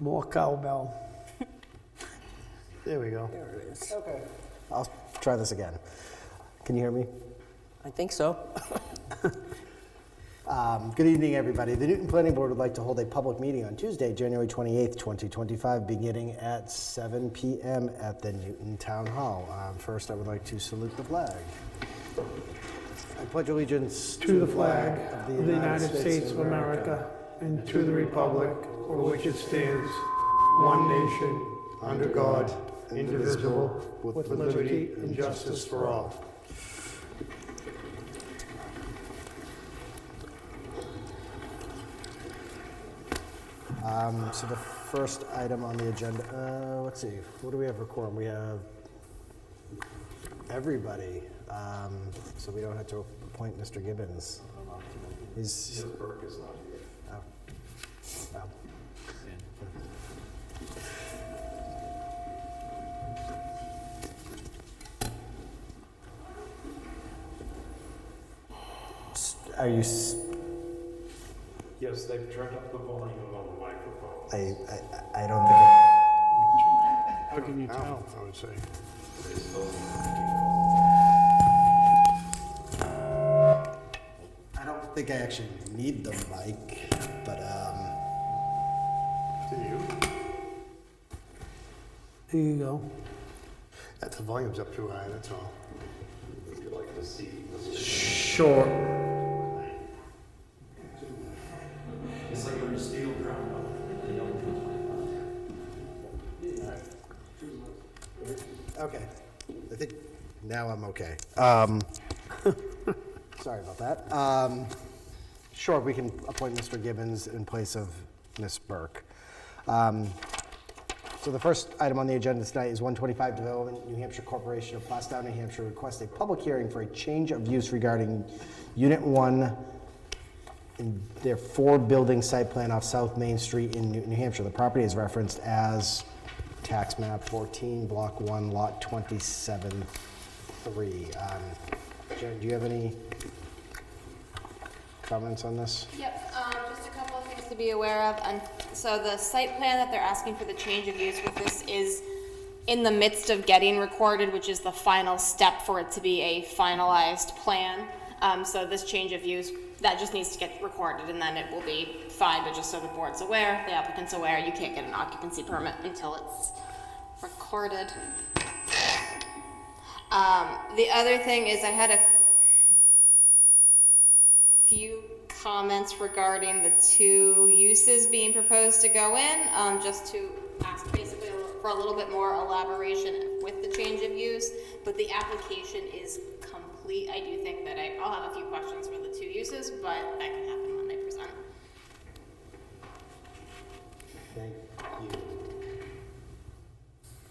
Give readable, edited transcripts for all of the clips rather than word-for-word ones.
More cowbell. There we go. There it is. Okay. I'll try this again. Can you hear me? I think so. Good evening, everybody. The Newton Planning Board would like to hold a public meeting on Tuesday, January 28th, 2025, beginning at 7 p.m. at the Newton Town Hall. First, I would like to salute the flag. I pledge allegiance To the flag of the United States of America and to the republic for which it stands, one nation, under God, indivisible, with liberty and justice for all. So the first item on the agenda, let's see, what do we have for quorum? We have everybody, so we don't have to appoint Mr. Gibbons. Ms. Burke is not here. Oh. Oh. Are you? Yes, they've turned up the volume on the microphone. I don't think. How can you tell? I would say. I don't think I actually need the mic, but Do you? There you go. That the volume's up too high, that's all. Would you like to see? Sure. It's like you're in a steel drum. okay. I think now I'm okay. Sorry about that. Sure, we can appoint Mr. Gibbons in place of Ms. Burke. So the first item on the agenda tonight is 125 Development, New Hampshire Corporation of Plaistow, New Hampshire, requests a public hearing for a change of use regarding Unit 1 in their 4-building site plan off South Main Street in Newton, New Hampshire. The property is referenced as tax map 14, block 1, lot 27-3. Jen, do you have any comments on this? Yep, just a couple of things to be aware of. And so the site plan that they're asking for the change of use with this is in the midst of getting recorded, which is the final step for it to be a finalized plan. So this change of use, that just needs to get recorded and then it will be fine, but just so the board's aware, the applicant's aware, you can't get an occupancy permit until it's recorded. The other thing is I had a few comments regarding the two uses being proposed to go in, just to ask basically for a little bit more elaboration with the change of use, but the application is complete. I do think that I'll have a few questions for the two uses, but that can happen when they present. Thank you.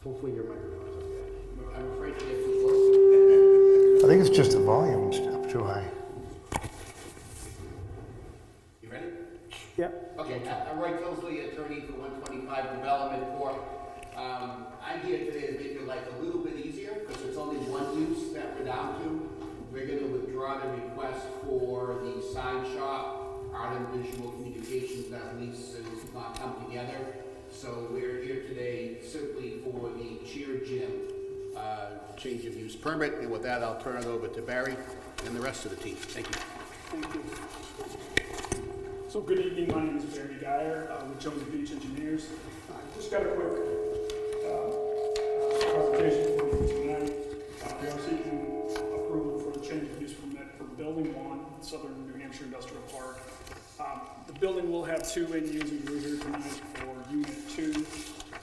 Hopefully your microphone is okay. I'm afraid to get too close. I think it's just the volume's up too high. You ready? Yep. Okay, I'm Roy Tilsley, attorney for 125 Development Corp. I'm here today to make your life a little bit easier because it's only one use that we're down to. We're going to withdraw the request for the sign shop, art and visual communications that lease has not come together. So we're here today simply for the cheer gym change of use permit. And with that, I'll turn it over to Barry and the rest of the team. Thank you. Thank you. So good evening, my name is Barry Geyer with Jones Beach Engineers. I just got a quick presentation for you tonight. We are seeking approval for the change of use permit for Building 1, Southern New Hampshire Industrial Park. The building will have two end users. We're here tonight for Unit 2,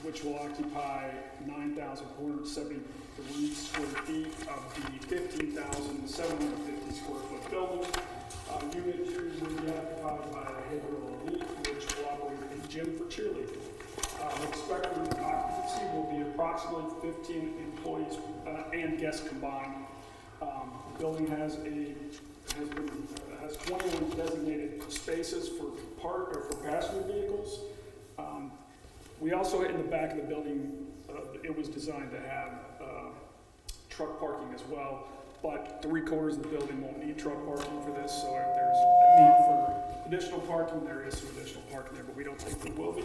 which will occupy 9,473 square feet of the 15,750 square foot building. Unit 2 will be occupied by a behavioral elite, which will operate a gym for cheerleading. Expected occupancy will be approximately 15 employees and guests combined. The building has 21 designated spaces for passenger vehicles. We also, in the back of the building, it was designed to have truck parking as well, but 3/4 of the building won't need truck parking for this, so if there's a need for additional parking, there is some additional parking there, but we don't think there will be.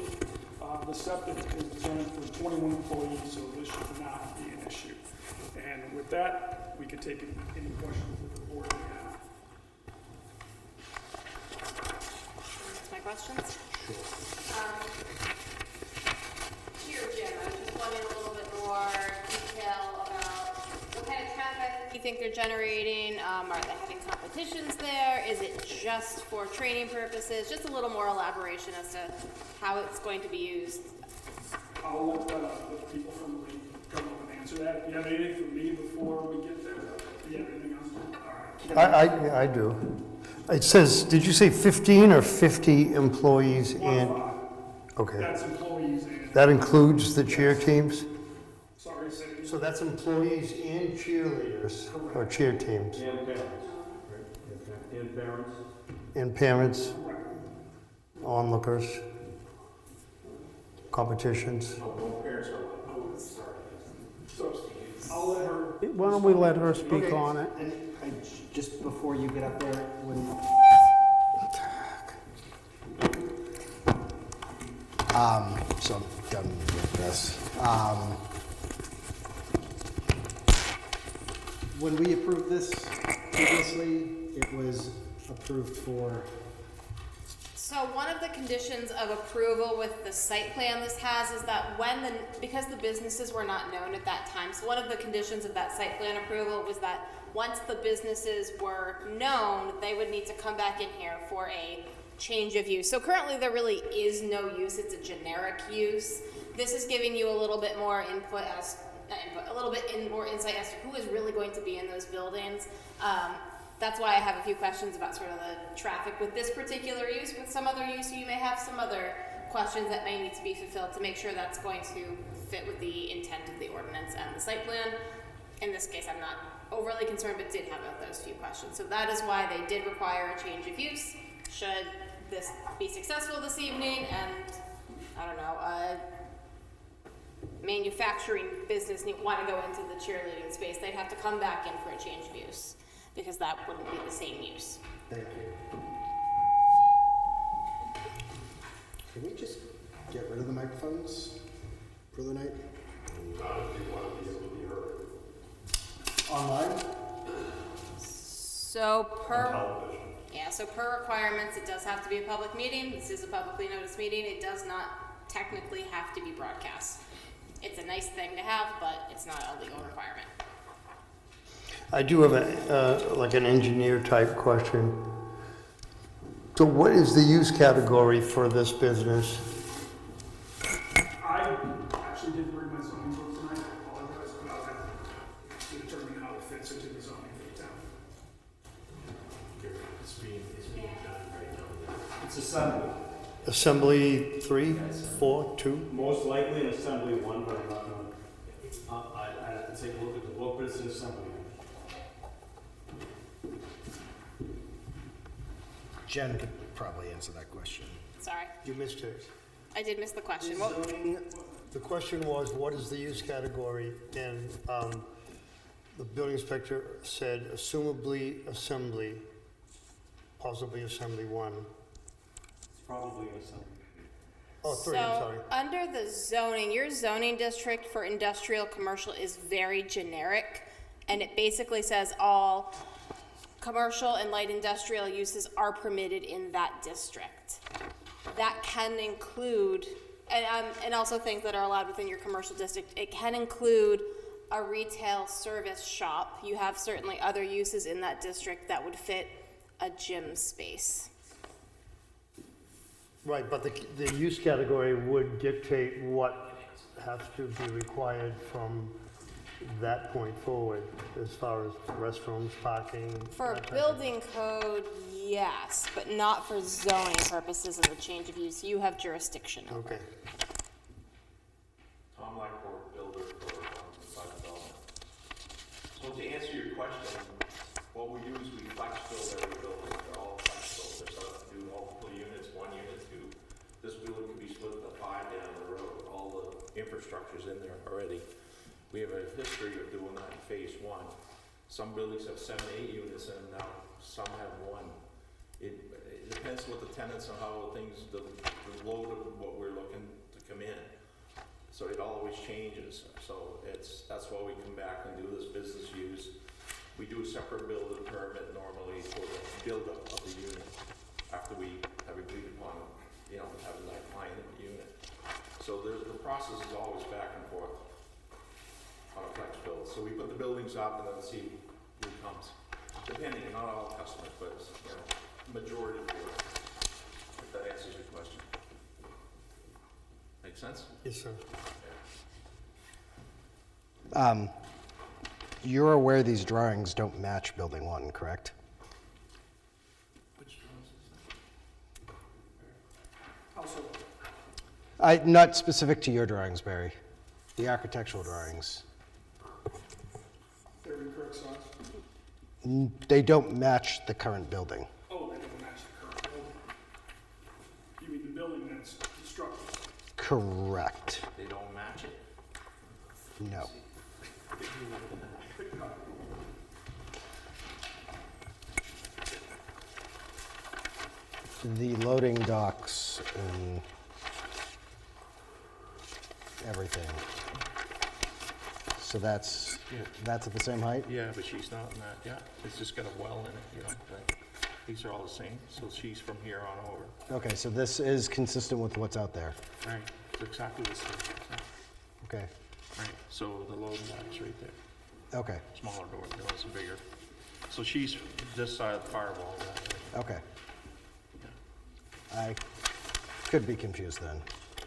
The septic is designed for 21 employees, so this should not be an issue. And with that, we can take any questions that the board may have. That's my questions. Here, Jim, I was just wanting a little bit more detail about what kind of traffic you think they're generating. Are they having competitions there? Is it just for training purposes? Just a little more elaboration as to how it's going to be used. I'll let the people from the league come up and answer that. If you have anything for me before we get there, if you have anything else? All right. I do. It says, did you say 15 or 50 employees and? 1-5. Okay. That's employees and, That includes the cheer teams? sorry, say it again. So that's employees and cheerleaders or cheer teams? And parents, right? And parents. And parents, onlookers, competitions? So I'll let her. Why don't we let her speak on it? And just before you get up there, so I'm done with this. When we approved this previously, it was approved for, So one of the conditions of approval with the site plan this has is that because the businesses were not known at that time, so one of the conditions of that site plan approval was that once the businesses were known, they would need to come back in here for a change of use. So currently there really is no use, it's a generic use. This is giving you a little bit more input more insight as to who is really going to be in those buildings. That's why I have a few questions about sort of the traffic with this particular use. With some other use, you may have some other questions that may need to be fulfilled to make sure that's going to fit with the intent of the ordinance and the site plan. In this case, I'm not overly concerned, but did have those few questions. So that is why they did require a change of use. Should this be successful this evening and, I don't know, manufacturing business want to go into the cheerleading space, they'd have to come back in for a change of use, because that wouldn't be the same use. thank you. Can we just get rid of the microphones for the night? Online? So per requirements, it does have to be a public meeting. This is a publicly noticed meeting. It does not technically have to be broadcast. It's a nice thing to have, but it's not a legal requirement. I do have like an engineer type question. So what is the use category for this business? I actually didn't read my zoning book tonight, I apologize, but I'll have to determine how it fits into the zoning for the town. It's being done right now. It's assembly. Assembly 3, 4, 2? Most likely an assembly 1, but I'm not gonna, I have to take a look at the book, but it's an assembly 1. Jen could probably answer that question. Sorry, You missed it. I did miss the question. The question was, what is the use category? And the building inspector said assumably assembly, possibly assembly 1. Probably an assembly. Oh, 3, I'm sorry. So, under the zoning, your zoning district for industrial commercial is very generic, and it basically says all commercial and light industrial uses are permitted in that district. That can include, and also things that are allowed within your commercial district, it can include a retail service shop. You have certainly other uses in that district that would fit a gym space. Right, but the use category would dictate what has to be required from that point forward, as far as restrooms, parking. For that type of- building code, yes, but not for zoning purposes of the change of use. You have jurisdiction over. Okay. Tom Blackboard, builder for site development. So to answer your question, what we do is we flex build every building. They're all flex built. They're set up to do multiple units, 1 unit, 2. This building can be split into 5 down the road. All the infrastructure's in there already. We have a history of doing that in phase 1. Some buildings have 7, 8 units in them now. Some have 1. It depends what the tenants and how things, the load of what we're looking to come in. So it always changes, so that's why we come back and do this business use. We do a separate building permit normally for the buildup of the unit after we have agreed upon, having that client in the unit. So the process is always back and forth on a flex build. So we put the buildings up and then see who comes, depending, not all customers, but, majority of the work, if that answers your question. Make sense? Yes, sir. You're aware these drawings don't match Building 1, correct? Which ones is that? Also, Not specific to your drawings, Barry. The architectural drawings. they're in correct size. They don't match the current building. Oh, they don't match the current building. You mean the building that's constructed? Correct. They don't match it? No. The loading docks and everything. So that's at the same height? Yeah, but she's not in that, yeah. It's just got a well in it, right? These are all the same, so she's from here on over. Okay, so this is consistent with what's out there. Right, it's exactly the same. Okay, Right, so the loading dock's right there. okay, Smaller door, the one's bigger. So she's this side of the firewall, that way. okay. I could be confused then,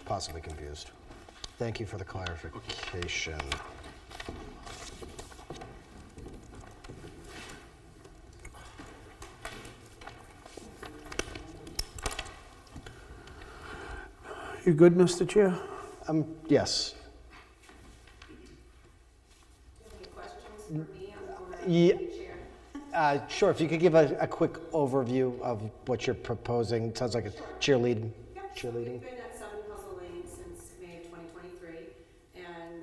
possibly confused. Thank you for the clarification. You good, Mr. Chair? Yes. Any questions for me? I'm Ye- going to chair. Sure, if you could give a quick overview of what you're proposing. Sounds like a cheerleading. Yep, so we've been at 7 Puzzle Lane since May of 2023, and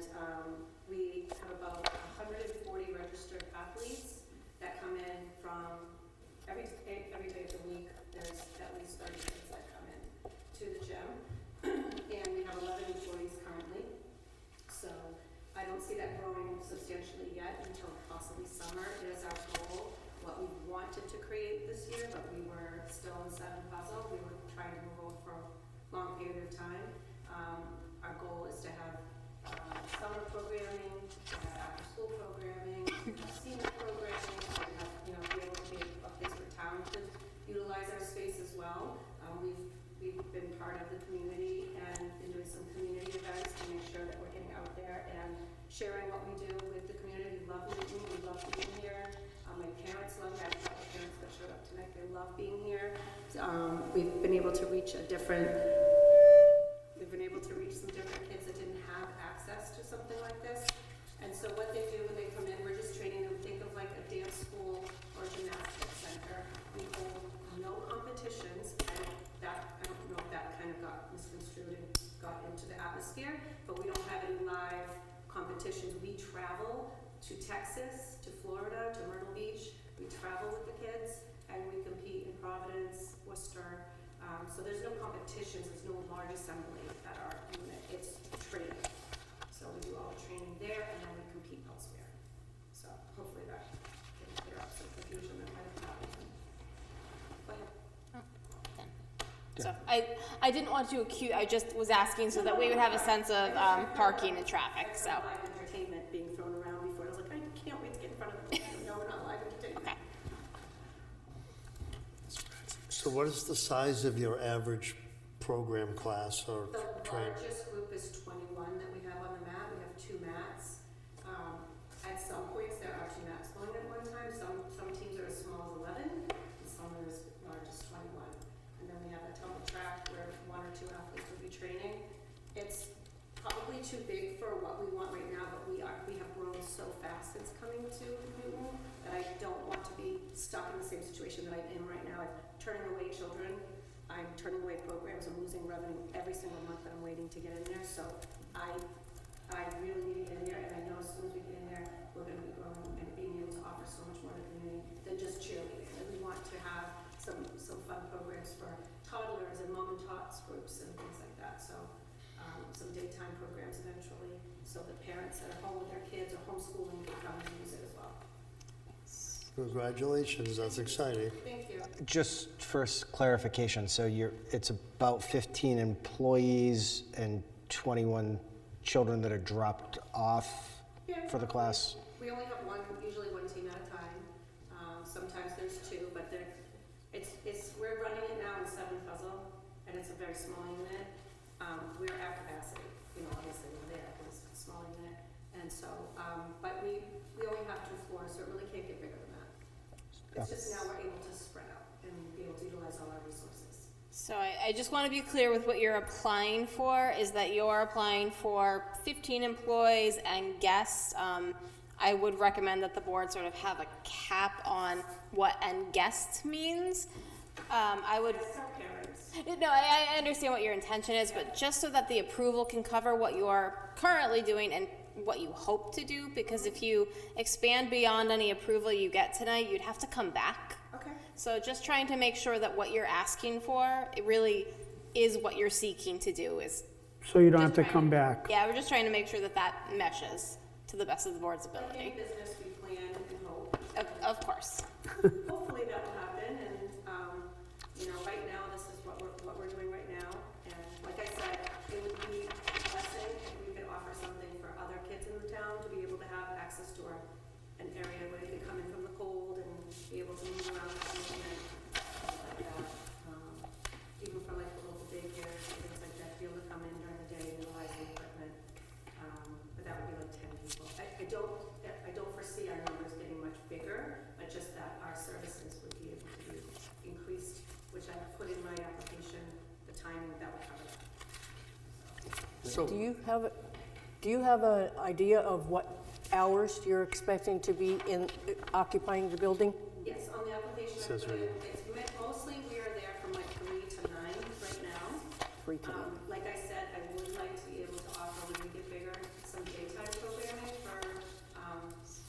we have about 140 registered athletes that come in from every day of the week. There's at least 30 kids that come in to the gym, and we have 11 employees currently. So I don't see that growing substantially yet until possibly summer. It is our goal, what we wanted to create this year, but we were still in 7 Puzzle. We were trying to move over for a long period of time. Our goal is to have summer programming, after-school programming, senior programming, so we have, be able to be a place for town to utilize our space as well. We've been part of the community and been doing some community events to make sure that we're getting out there and sharing what we do with the community. We love meeting, we love being here. My parents love it. I have a couple of parents that showed up tonight. They love being here. We've been able to reach some different kids that didn't have access to something like this. And so what they do when they come in, we're just training them. Think of like a dance school or gymnastics center. We hold no competitions. I don't know if that kind of got misconstrued and got into the atmosphere, but we don't have any live competitions. We travel to Texas, to Florida, to Myrtle Beach. We travel with the kids, and we compete in Providence, Worcester. So there's no competitions, there's no large assembly at our unit. It's training. So we do all the training there, and then we compete elsewhere. So hopefully that can clear up some confusion that might have happened. Go ahead. So I didn't want to accuse, I just was asking so that we would have a sense of parking and traffic, so. Live entertainment being thrown around before. I was like, I can't wait to get in front of them. No, we're not live entertainment. Okay. So what is the size of your average program class or The train? largest group is 21 that we have on the mat. We have 2 mats. At some points, there are 2 mats going at one time. Some teams are as small as 11, and some are as large as 21. And then we have a tunnel track where 1 or 2 athletes will be training. It's probably too big for what we want right now, but we have grown so fast since coming to Newton that I don't want to be stuck in the same situation that I'm in right now. I'm turning away children. I'm turning away programs. I'm losing revenue every single month that I'm waiting to get in there. So I really need to get in there, and I know as soon as we get in there, we're going to be growing and being able to offer so much more to the community than just cheerleading. And we want to have some fun programs for toddlers and mom and tots groups and things like that. So Congratulations, that's exciting. Thank you. Just for clarification, so it's about 15 employees and 21 children that are dropped off Yeah, for the class? We only have one, usually one team at a time. Sometimes there's two, but we're running it now in 7 puzzle, and it's a very small unit. We're at capacity, obviously we're there, because it's a small unit. And so, but we only have 2 floors, so it really can't get bigger than that. It's just now we're able to spread out and be able to utilize all our resources. So I just want to be clear with what you're applying for, is that you're applying for 15 employees and guests. I would recommend that the board sort of have a cap on what "and guests" means. I would. That's our parents. No, I understand what your intention is, but just so that the approval can cover what you are currently doing and what you hope to do, because if you expand beyond any approval you get tonight, you'd have to come back. Okay. So just trying to make sure that what you're asking for, it really is what you're seeking to do is. So you don't have just to trying come back. Yeah, we're just trying to make sure that that meshes to the best of the board's Like any ability. business, we plan and hope. Of course. Hopefully that will happen, and, right now, this is what we're doing right now. And like I said, it would be a blessing if we could offer something for other kids in the town to be able to have access to an area where they can come in from the cold and be able to move around that movement, like that. Even for like the local daycares and things like that, to be able to come in during the day and utilize the equipment. But that would be like 10 people. I don't foresee our numbers getting much bigger, but just that our services would be able to be increased, which I put in my application, the timing that would cover that. So, Do you have an idea of what hours you're expecting to be occupying the building? Yes, on the application, I Says put right in, it's mostly we are there from like 3 to 9 right now. 3 to 9. Like I said, I would like to be able to offer, when we get bigger, some daytime programming for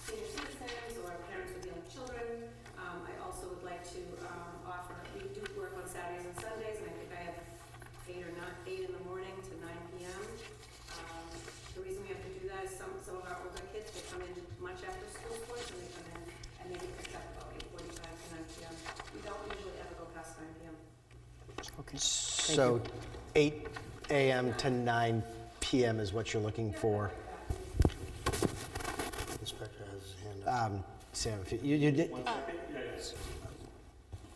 senior citizens or parents with young children. I also would like to offer, we do work on Saturdays and Sundays, and I think I have 8 in the morning to 9 p.m. The reason we have to do that is some of our older kids, they come in much after school sports, and they come in and they get picked up about 8:45 to 9 p.m. We don't usually ever go past 9 p.m. Okay. So 8 a.m. to 9 p.m. is what you're looking for. Inspector has his hand up. Sam, if you did,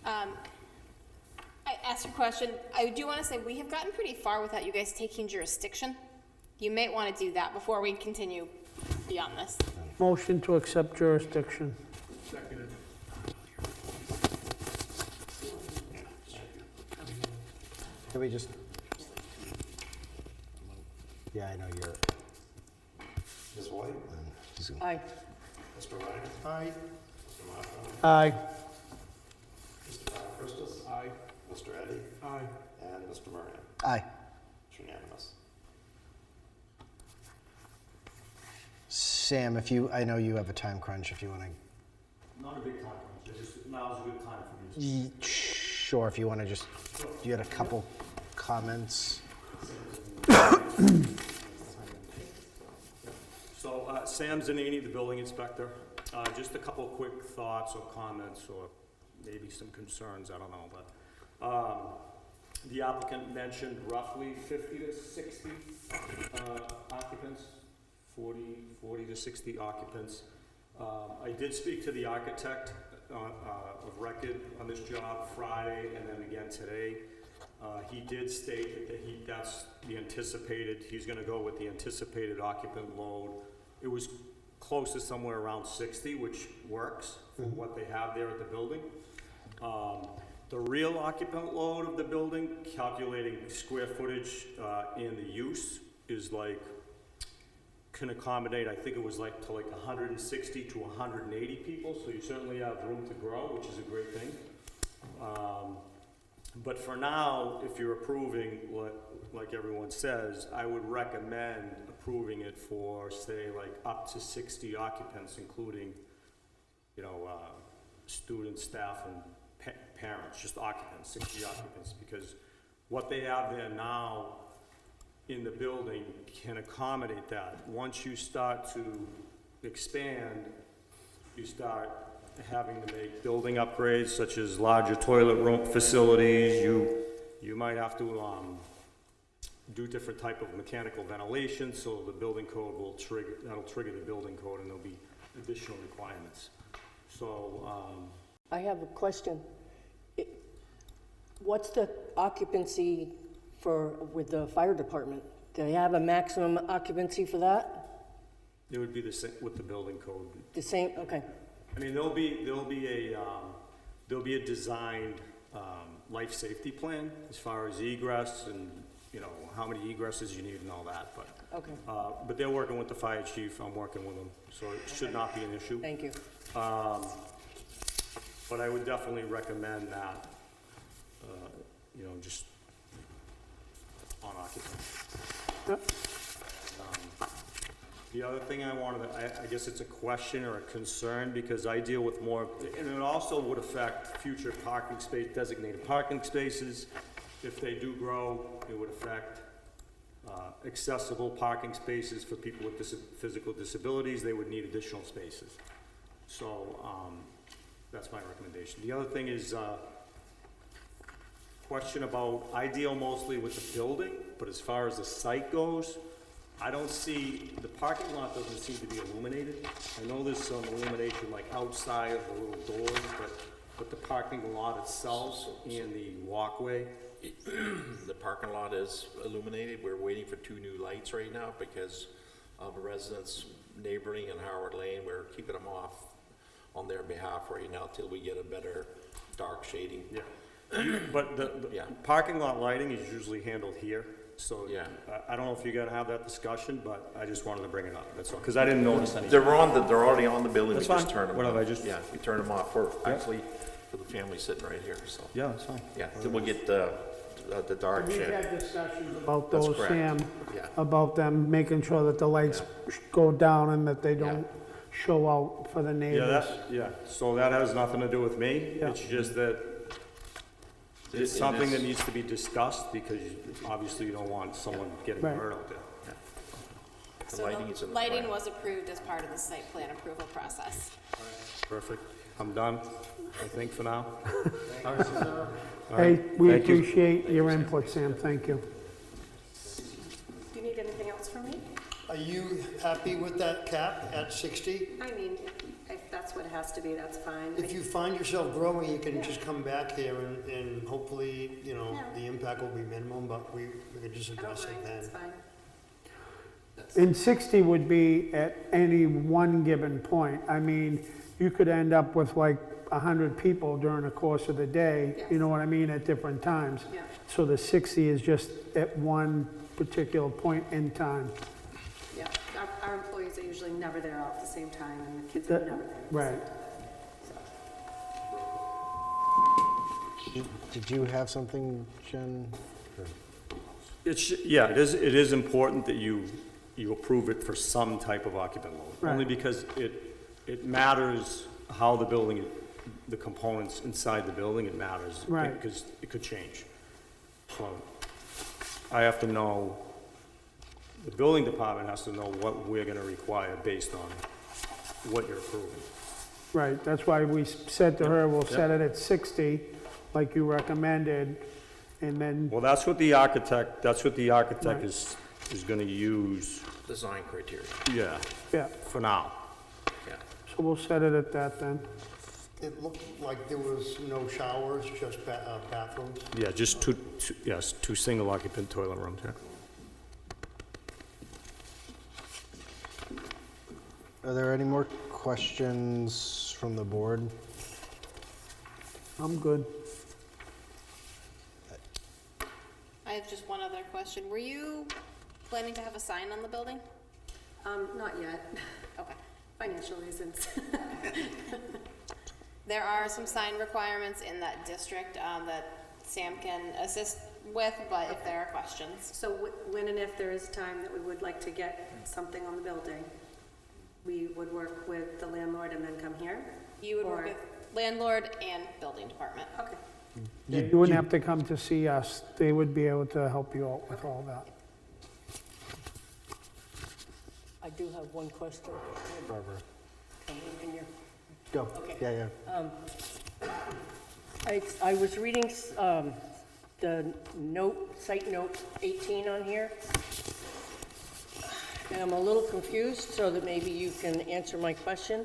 I asked a question. I do want to say we have gotten pretty far without you guys taking jurisdiction. You may want to do that before we continue beyond this. Motion to accept jurisdiction. Seconded. can we just? Yeah, I know you're. Ms. White? Aye. Mr. Ryan? Aye. Mr. Marshall? Aye. Mr. Christus? Aye. Mr. Eddy? Aye. And Mr. Moran? Aye. It's unanimous. Sam, I know you have a time crunch, if you want to. Not a big time crunch, now's a good time for me. Sure, if you want to just, you had a couple comments. So, Sam Zanini, the building inspector. Just a couple of quick thoughts or comments, or maybe some concerns, I don't know, but the applicant mentioned roughly 50 to 60 occupants, 40 to 60 occupants. I did speak to the architect of record on this job Friday and then again today. He did state that that's the anticipated, he's gonna go with the anticipated occupant load. It was close to somewhere around 60, which works for what they have there at the building. The real occupant load of the building, calculating square footage in the use, is like, can accommodate, I think it was like to like 160 to 180 people, so you certainly have room to grow, which is a great thing. But for now, if you're approving like everyone says, I would recommend approving it for, say, like up to 60 occupants, including, students, staff, and parents, just occupants, 60 occupants, because what they have there now in the building can accommodate that. Once you start to expand, you start having to make building upgrades such as larger toilet room facilities, you might have to, do different type of mechanical ventilation, so the building code will trigger, that'll trigger the building code, and there'll be additional requirements. So, I have a question. What's the occupancy with the fire department? Do they have a maximum occupancy for that? it would be the same with the building code. The same, okay. I mean, there'll be a designed, life safety plan as far as egress and, you know, how many egresses you need and all that, but. Okay. But they're working with the fire chief, I'm working with them, so it should not be an issue. Thank you. But I would definitely recommend that, you know, just on occupancy. The other thing I wanted to, I guess it's a question or a concern, because I deal with more, and it also would affect future parking space, designated parking spaces. If they do grow, it would affect accessible parking spaces for people with physical disabilities. They would need additional spaces. So that's my recommendation. The other thing is question about, I deal mostly with the building, but as far as the site goes, I don't see, the parking lot doesn't seem to be illuminated. I know there's some illumination like outside of the little doors, but the parking lot itself and the walkway. The parking lot is illuminated. We're waiting for 2 new lights right now because of residents neighboring in Howard Lane. We're keeping them off on their behalf right now till we get a better dark shading. Yeah. But the Yeah. parking lot lighting is usually handled here. So Yeah. I don't know if you're gonna have that discussion, but I just wanted to bring it up, that's all, because I didn't notice anything. They're already on the building. That's We just fine. turn them Whatever, off. I just- Yeah, we turn them off for, actually, for the family sitting right here, so. Yeah, that's fine. Yeah, then we'll get the dark We've shade. had discussions about That's those, correct. Sam, Yeah. about them making sure that the lights go down and that they don't show out for the Yeah, neighbors. so that has nothing to do with me. Yeah. It's just that it's It something is- that needs to be discussed, because obviously you don't want someone getting Right. hurt out there. The So lighting is in the lighting plan. was approved as part of the site plan approval process. Perfect. I'm done, I think, for now. Hey, we Thank you. appreciate your input, Sam, thank you. Do you need anything else from me? Are you happy with that cap at 60? I mean, if that's what it has to be, that's fine. If you find yourself growing, you can just come back here and hopefully, you know, Yeah. the impact will be minimum, but we could just I don't address it mind, then. that's fine. And 60 would be at any one given point. I mean, you could end up with like 100 people during the course of the day, you know what I mean, at different times. Yeah. So the 60 is just at one particular point in time. Yeah, our employees are usually never there all at the same time, and the kids are That- never there. at the right. same time, so. Did you have something, Jen? Yeah, it is important that you approve it for some type of occupant load. Only Right. because it matters how the building, the components inside the building, it matters. Right. Because it could change. So I have to know, the building department has to know what we're gonna require based on what you're approving. Right, that's why we said to her, we'll set it at 60, like you recommended, and then, Well, that's what the architect Right. is gonna use, Design criteria, yeah, yeah, for now. yeah. so we'll set it at that then. It looked like there was no showers, just bathrooms. Yeah, just two single occupant toilet rooms, yeah. Are there any more questions from the board? I'm good. I have just one other question. Were you planning to have a sign on the building? Not yet, Okay. financial reasons. There are some sign requirements in that district that Sam can assist with, but if there are questions. So when and if there is a time that we would like to get something on the building, we would work with the landlord and then come here? You would work Or- with landlord and building department. Okay. You wouldn't have to come to see us, they would be able to help you out with all that. I do have one question. Barbara? Come in here. Go. Okay. Yeah. I was reading the note, site note 18 on here, and I'm a little confused, so that maybe you can answer my question.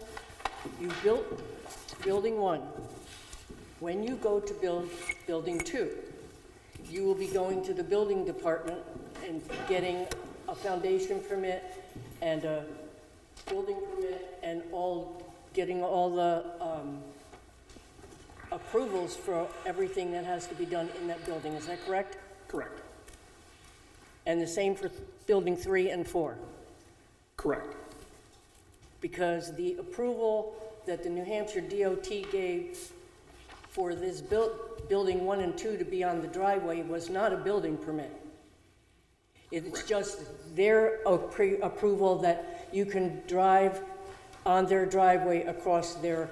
You built building 1. When you go to build building 2, you will be going to the building department and getting a foundation permit and a building permit and getting all the approvals for everything that has to be done in that building. Is that correct? Correct. And the same for building 3 and 4? Correct. Because the approval that the New Hampshire DOT gave for this building 1 and 2 to be on the driveway was not a building permit. It's just their approval that you can drive on their driveway across their,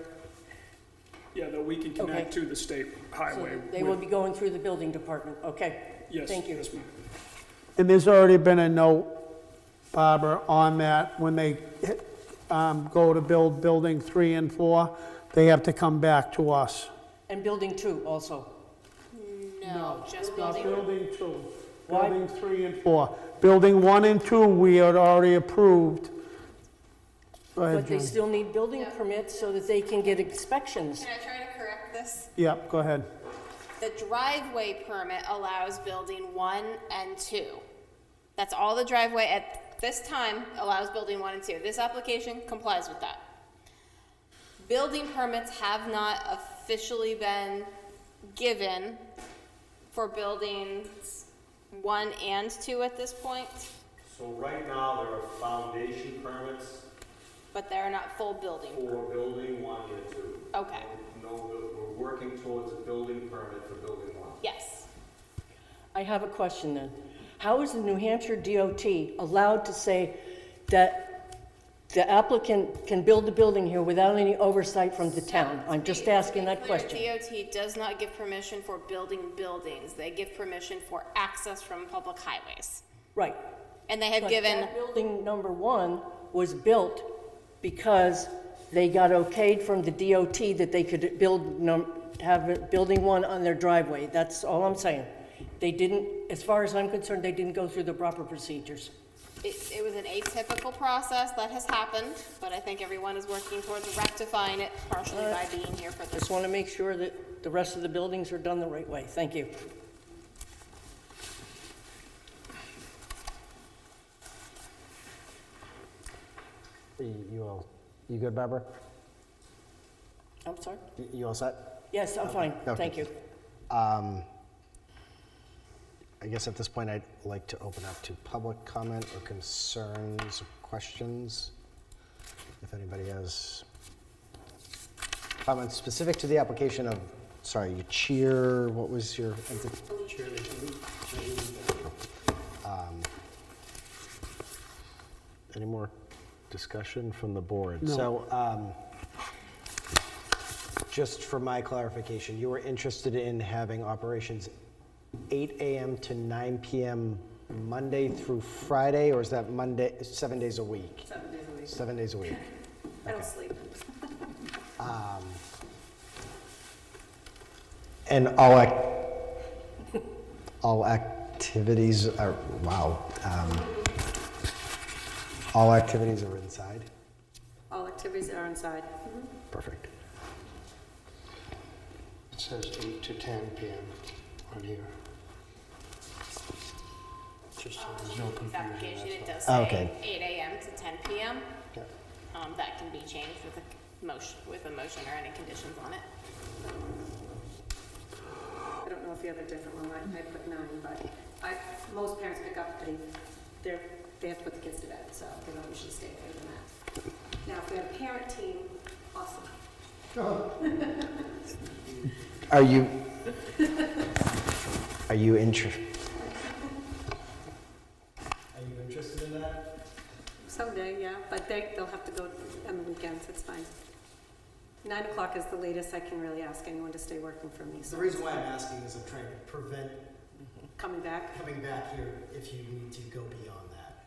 Yeah, that we can connect to the state highway. they will be going through the building department. Okay. Yes. Thank you. Yes, ma'am. And there's already been a note, Barbara, on that, when they go to build building 3 and 4, they have to come back to us. And building 2 also. No, just Not building. building 2, Why? building 3 and 4. Building 1 and 2, we had already approved. Go ahead, But they John. still need building permits so that they can get inspections. Can I try to correct this? Yep, go ahead. The driveway permit allows building 1 and 2. That's all the driveway at this time allows building 1 and 2. This application complies with that. Building permits have not officially been given for buildings 1 and 2 at this point, So right now, there are foundation permits but they're not full building. for building 1 and 2. Okay. No, we're working towards a building permit for building 1. Yes. I have a question then. How is the New Hampshire DOT allowed to say that the applicant can build the building here without any oversight from the town? I'm just asking that question. DOT does not give permission for building buildings. They give permission for access from public highways. Right. And they have But given, that building number 1 was built because they got okayed from the DOT that they could have building 1 on their driveway. That's all I'm saying. They didn't, as far as I'm concerned, they didn't go through the proper procedures. it was an atypical process that has happened, but I think everyone is working towards rectifying it partially by being here for this. Just want to make sure that the rest of the buildings are done the right way. Thank you. You good, Barbara? I'm sorry? You all set? Yes, I'm fine. Okay. Thank you. I guess at this point, I'd like to open up to public comment or concerns or questions. If anybody has comments specific to the application of, sorry, you cheer, what was your entity? Any more discussion from the board? No. So, just for my clarification, you were interested in having operations 8 a.m. to 9 p.m. Monday through Friday, or is that Monday, 7 days a week? 7 days a week. 7 days a week. I don't sleep. And all activities are, wow. All activities are inside? All activities are inside. Perfect. It says 8 to 10 p.m. on here. Just so there's no This confusion. application, it does Okay. say 8 a.m. to 10 p.m. Yeah. That can be changed with a motion or any conditions on it. I don't know if you have a different one. I put 9, but most parents pick up they have to put the kids to bed, so they don't usually stay later than that. Now, if we had a parent team, awesome. Are you interested in that? Someday, yeah, but they'll have to go on the weekends, it's fine. 9 o'clock is the latest I can really ask anyone to stay working for me, so. The reason why I'm asking is I'm trying to prevent Coming back? coming back here if you need to go beyond that.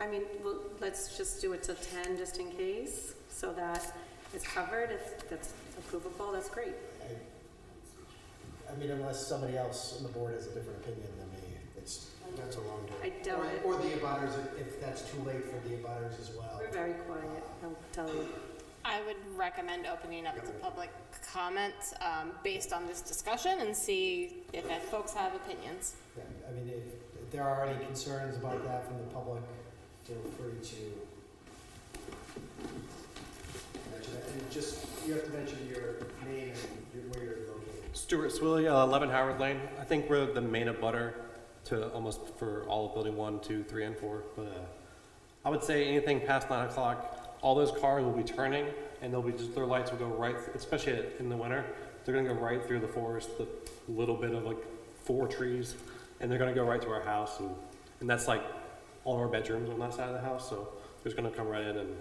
I mean, well, let's just do it till 10, just in case, so that is covered, if that's approvable, that's great. I mean, unless somebody else on the board has a different opinion than me, That's a long I day. doubt it. or the abutters, if that's too late for the abutters as well. We're very quiet, I'll tell you. I would recommend opening up to public comment, based on this discussion and see if folks have opinions. Yeah, I mean, if there are any concerns about that from the public, feel free to mention that. And just, you have to mention your name and where you're located. Stuart Swilly, 11 Howard Lane. I think we're the main abutter to almost for all of building 1, 2, 3, and 4. But I would say anything past 9 o'clock, all those cars will be turning, and they'll be just, their lights will go right, especially in the winter. They're gonna go right through the forest, the little bit of like 4 trees, and they're gonna go right to our house, and that's like all our bedrooms on that side of the house. So they're just gonna come right in and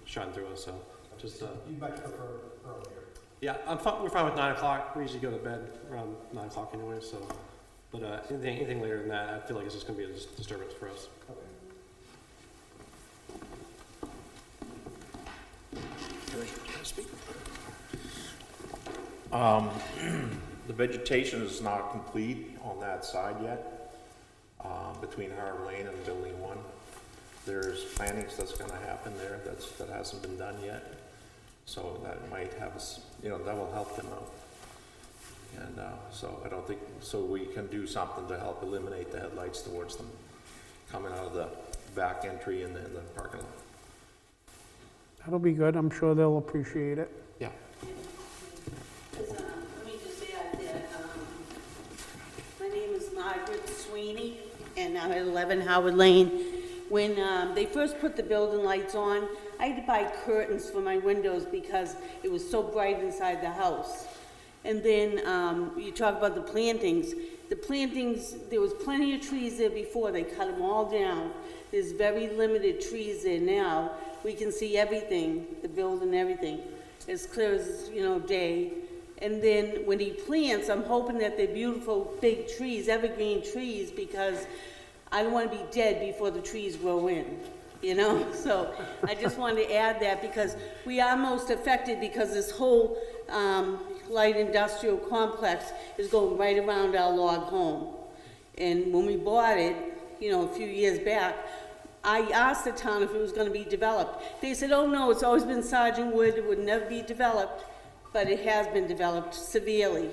shine through us. So just You might prefer earlier. yeah, we're fine with 9 o'clock. We usually go to bed around 9 o'clock anyway. So, but anything later than that, I feel like it's just gonna be a disturbance for us. Okay. The vegetation is not complete on that side yet, between Howard Lane and Building 1. There's plantings that's gonna happen there that hasn't been done yet. So that might have us, that will help them out. And so I don't think, so we can do something to help eliminate the headlights towards them coming out of the back entry in the parking lot. That'll be good. I'm sure they'll appreciate it. Yeah. Let me just add that, my name is Margaret Sweeney, and I'm at 11 Howard Lane. When they first put the building lights on, I had to buy curtains for my windows because it was so bright inside the house. And then you talk about the plantings. The plantings, there was plenty of trees there before. They cut them all down. There's very limited trees there now. We can see everything, the building, everything, as clear as, day. And then when he plants, I'm hoping that they're beautiful big trees, evergreen trees, because I don't want to be dead before the trees grow in, So I just wanted to add that because we are most affected because this whole light industrial complex is going right around our log home. And when we bought it, a few years back, I asked the town if it was going to be developed. They said, oh no, it's always been Sergeant Wood, it would never be developed, but it has been developed severely.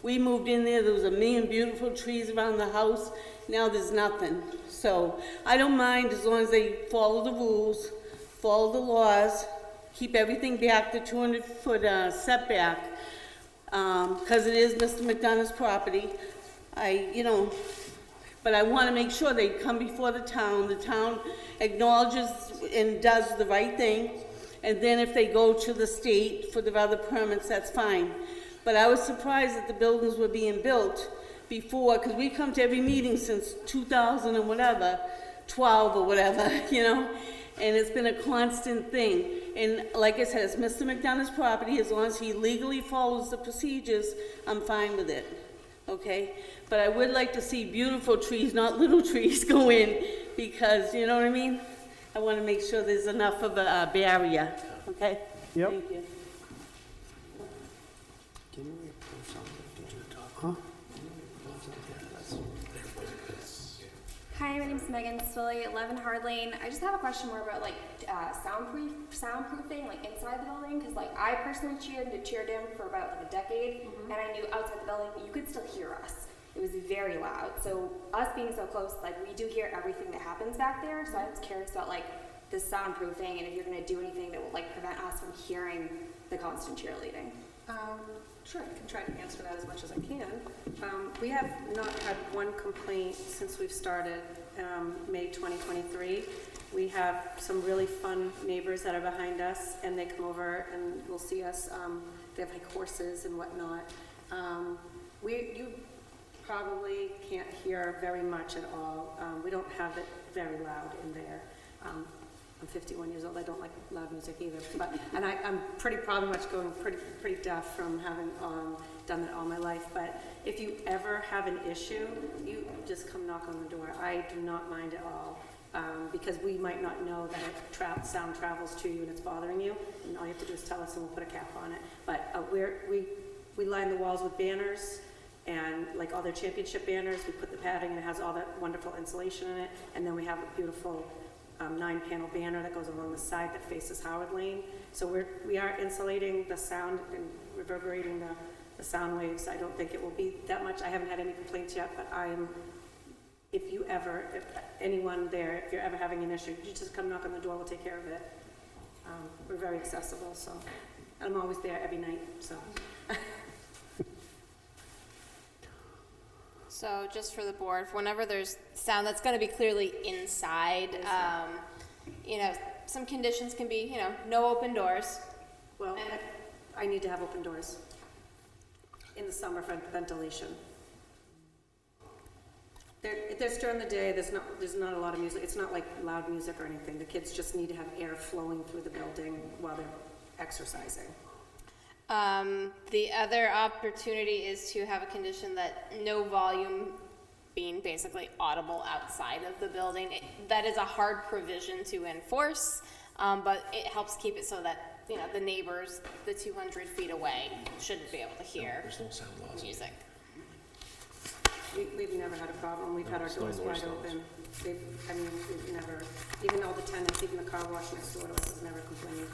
We moved in there was a million beautiful trees around the house, now there's nothing. So I don't mind as long as they follow the rules, follow the laws, keep everything back the 200-foot setback, because it is Mr. McDonough's property. But I want to make sure they come before the town acknowledges and does the right thing, and then if they go to the state for the other permits, that's fine. But I was surprised that the buildings were being built before, because we come to every meeting since 2000 and whatever, 12 or whatever, and it's been a constant thing. And like I said, it's Mr. McDonough's property. As long as he legally follows the procedures, I'm fine with it, okay? But I would like to see beautiful trees, not little trees, go in, because, you know what I mean? I want to make sure there's enough of a barrier, okay? Yep. Thank you. Didn't we approve something? Did you talk? Huh? Hi, my name's Megan Swilly, 11 Hard Lane. I just have a question more about soundproofing, inside the building, because I personally cheered him for about a decade, and I knew outside the building you could still hear us. It was very loud. So us being so close, we do hear everything that happens back there. So I was curious about the soundproofing and if you're going to do anything that will prevent us from hearing the constant cheerleading. Sure, I can try to answer that as much as I can. We have not had one complaint since we've started May 2023. We have some really fun neighbors that are behind us, and they come over and will see us. They have horses and whatnot. You probably can't hear very much at all. We don't have it very loud in there. I'm 51 years old. I don't like loud music either. And I'm probably going pretty deaf from having done it all my life. But if you ever have an issue, you just come knock on the door. I do not mind at all. because we might not know that sound travels to you and it's bothering you, and all you have to do is tell us and we'll put a cap on it. But we line the walls with banners, and like all their championship banners, we put the padding and it has all that wonderful insulation in it, and then we have a beautiful 9-panel banner that goes along the side that faces Howard Lane. So we are insulating the sound and reverberating the sound waves. I don't think it will be that much. I haven't had any complaints yet, but if anyone there, if you're ever having an issue, you just come knock on the door, we'll take care of it. We're very accessible, so, and I'm always there every night, so. So just for the board, whenever there's sound that's going to be clearly inside, some conditions can be, no open doors. Well, I need to have open doors in the summer for ventilation. There's during the day, there's not a lot of music. It's not like loud music or anything. The kids just need to have air flowing through the building while they're exercising. The other opportunity is to have a condition that no volume being basically audible outside of the building. That is a hard provision to enforce, but it helps keep it so that the neighbors, the 200 feet away, shouldn't be able to hear music. We've never had a problem. We've had our doors wide open. We've never, even all the tenants, even the car wash next door to us has never complained.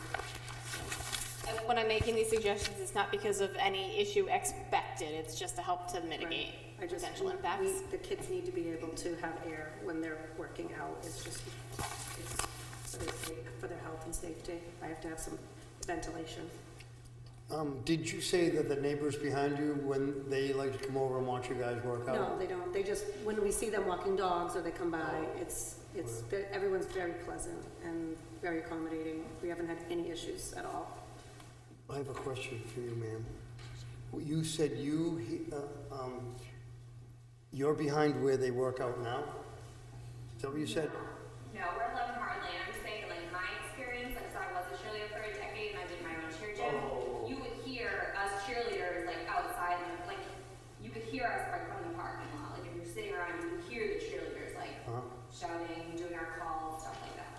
And when I'm making these suggestions, it's not because of any issue expected. It's just to help to mitigate potential impacts. The kids need to be able to have air when they're working out. It's for their health and safety. I have to have some ventilation. Did you say that the neighbors behind you, when they like to come over and watch you guys work out? No, they don't. They just, when we see them walking dogs or they come by, everyone's very pleasant and very accommodating. We haven't had any issues at all. I have a question for you, ma'am. You said you're behind where they work out now? Is that what you said? No, we're 11 Hard Lane. I'm just saying, like, my experience, because I was a cheerleader for a decade and I did my own cheer gym, you would hear us cheerleaders, like, outside, and, like, you could hear us, like, from the parking lot. Like, if you're sitting around, you could hear the cheerleaders, like, shouting, doing our calls, stuff like that.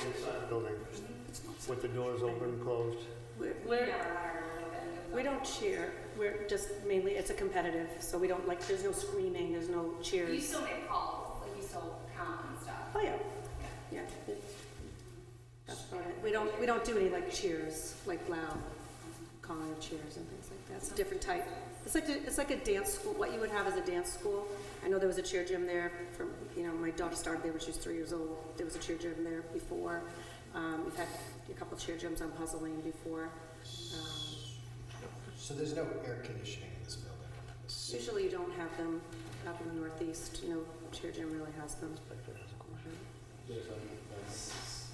Inside the building, with the doors open and closed? We don't cheer. We're just mainly, it's a competitive, so we don't there's no screaming, there's no cheers. You still make calls, like you still count and stuff. Oh, yeah. Yeah. That's about it. We don't do any cheers, loud calling of cheers and things like that. It's a different type. It's like a dance school. What you would have as a dance school. I know there was a cheer gym there from, my daughter started there when she was 3 years old. There was a cheer gym there before. We've had a couple cheer gyms on Puzzle Lane before. So there's no air conditioning in this building? Usually you don't have them up in the Northeast. No cheer gym really has them.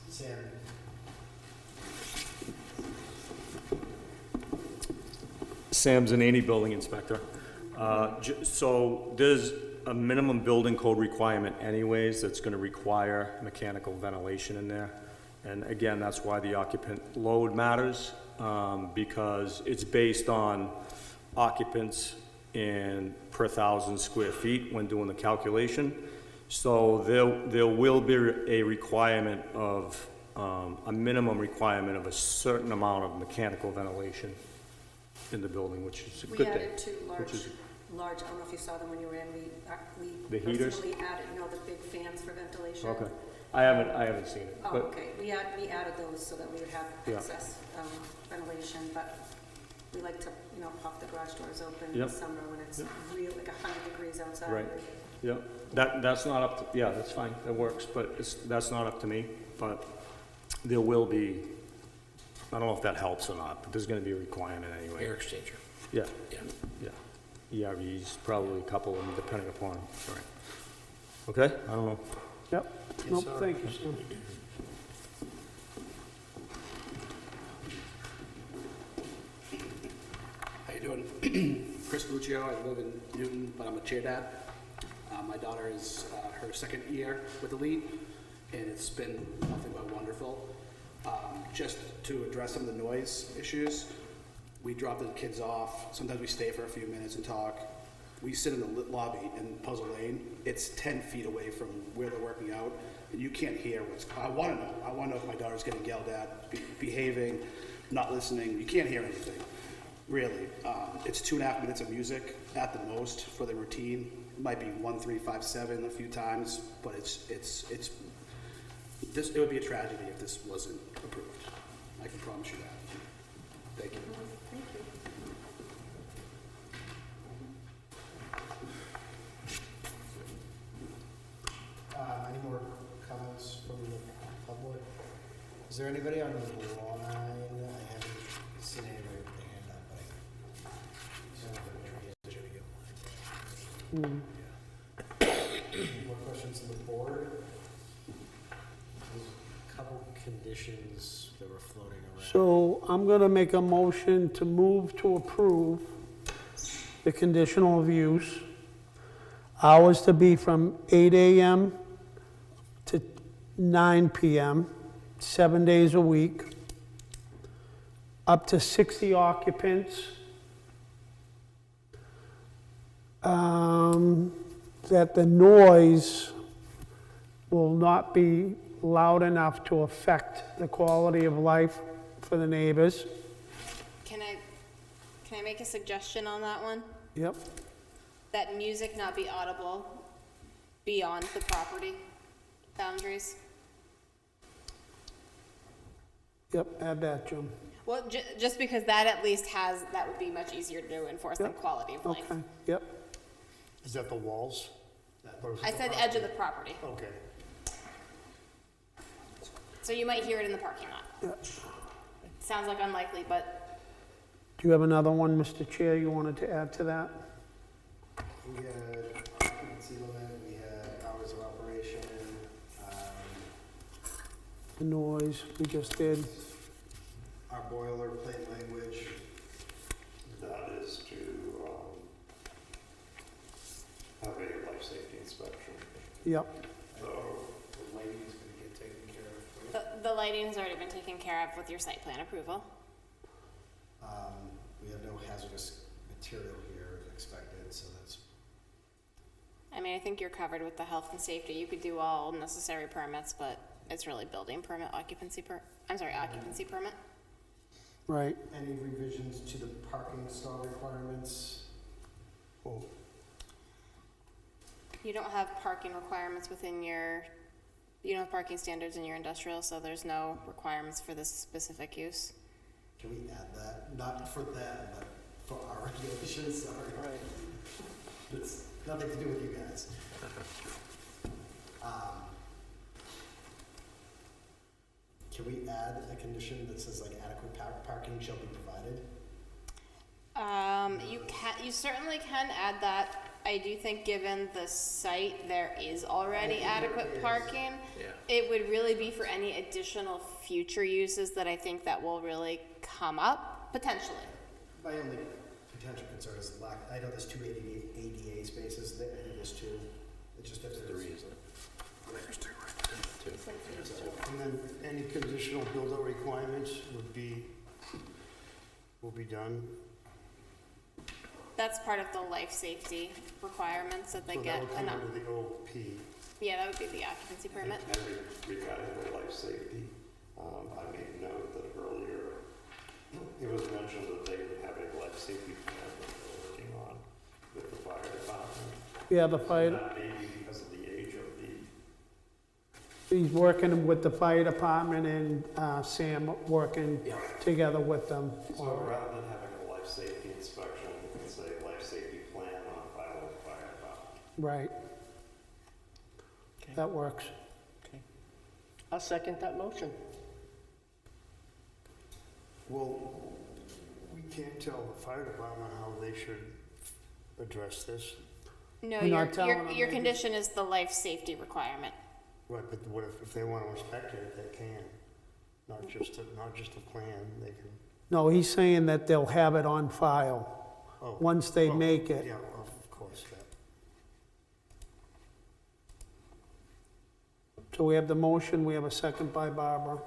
Sam? Sam Zanini, building inspector. So there's a minimum building code requirement anyways that's going to require mechanical ventilation in there. And again, that's why the occupant load matters, because it's based on occupants in per 1,000 square feet when doing the calculation. So there will be a requirement of, a minimum requirement of a certain amount of mechanical ventilation in the building, which is a good thing. We added two large, I don't know if you saw them when you were in, we The heaters? personally added, the big fans for ventilation. Okay. I haven't seen it. Oh, but okay. We added those so that we would have excess ventilation, but we like to, pop the garage doors open in the summer when it's really 100 degrees outside. Right. Yeah. That's not up to, that's fine. It works, but that's not up to me. But there will be, I don't know if that helps or not, but there's going to be a requirement anyway. Air exchanger. Yeah. ERVs, probably a couple of them, depending upon. Right. Okay? I don't know. Yep. Nope, thank you, Stan. How you doing? Chris Lucio, I live in Newton, but I'm a cheer dad. My daughter is her second year with the league, and it's been nothing but wonderful. Just to address some of the noise issues, we drop the kids off. Sometimes we stay for a few minutes and talk. we sit in the lobby in Puzzle Lane. It's 10 feet away from where they're working out, and you can't hear I want to know. I want to know if my daughter's getting yelled at, behaving, not listening. You can't hear anything, really. It's 2.5 minutes of music at the most for the routine. It might be 1, 3, 5, 7 a few times, but it would be a tragedy if this wasn't approved. I can promise you that. Thank you. Any more comments from the public? Is there anybody on the line? I haven't seen anybody with their hand up, but Any more questions on the board? There's a couple conditions that were floating around. So I'm going to make a motion to move to approve the conditional of use. Hours to be from 8 a.m. to 9 p.m., 7 days a week, up to 60 occupants. That the noise will not be loud enough to affect the quality of life for the neighbors. Can I make a suggestion on that one? Yep. That music not be audible beyond the property boundaries? Yep, add that, Jim. Well, just because that at least that would be much easier to enforce than quality of life. Okay, yep. Is that the walls? Or is it I the said property? edge of the property, Okay. so you might hear it in the parking lot. Yep. Sounds like unlikely, but Do you have another one, Mr. Chair, you wanted to add to that? We had occupancy limit, we had hours of operation, The noise, we just did. our boilerplate language. That is to have a life safety inspection. Yep. So The lighting's gonna get taken care of. the lighting has already been taken care of with your site plan approval. We have no hazardous material here expected, so that's, I mean, I think you're covered with the health and safety. You could do all necessary permits, but it's really building permit, occupancy permit. Right. any revisions to the parking stall requirements? Well, You don't have parking requirements within you don't have parking standards in your industrial, so there's no requirements for this specific use. Can we add that? Not for them, but for our regulations, sorry. Right. It's nothing to do with you guys. Can we add a condition that says like adequate parking shall be provided? You certainly can add that. I do think given the site, there is already adequate parking. It would really be for any additional future uses that I think that will really come up, potentially. My only potential concern is lack, I know there's 2 ADA spaces there, I think there's 2. It's just if there's 3, isn't it? There's 2, right? and then any conditional build-out requirements will be done. That's part of the life safety requirements that they So get. that would come under the OP. Yeah, that would be the occupancy permit. And regarding the life safety, I made note that earlier, it was mentioned that they would have a life safety plan that they're working on with the fire department. Yeah, the fire, That may be because of the age of he's working with the fire department and Sam working together with them. so rather than having a life safety inspection, you can say life safety plan on file with the fire department. Right. That works. I'll second that motion. Well, we can't tell the fire department how they should address this. No, We're not telling them your they condition is the life safety requirement. Right, but what if they want to inspect it, they can. Not just a plan, they can. No, he's saying that they'll have it on file Oh, once they oh, make it. Yeah, of course, yeah. So we have the motion, we have a second by Barbara.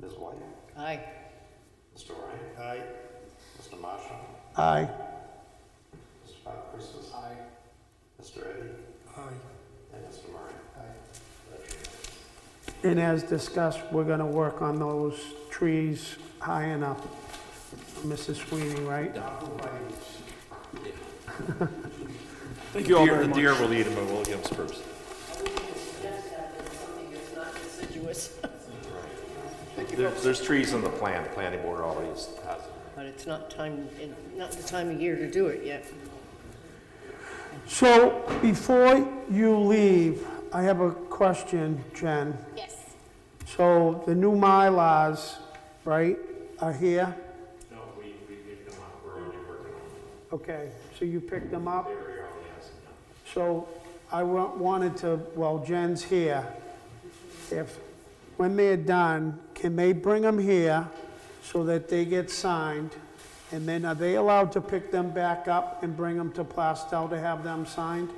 Ms. White? Aye. Mr. Aye. Mr. Bob Christmas. Aye. Mr. Eddie. Aye. And Mr. Moran. And as discussed, we're gonna work on those trees high enough. Mrs. Sweeney, right? Thank you all very The much. deer will eat them, and we'll give them spruce. There's trees on the plan. The planning board already has it. But it's not not the time of year to do it yet. So before you leave, I have a question, Jen. Yes. So the new Mylars, right, are here? No, we picked them up. We're already working on them. Okay, so you picked them up? They already has them. So I wanted to, well, Jen's here. If, when they're done, can they bring them here so that they get signed? And then are they allowed to pick them back up and bring them to Plaistow to have them signed?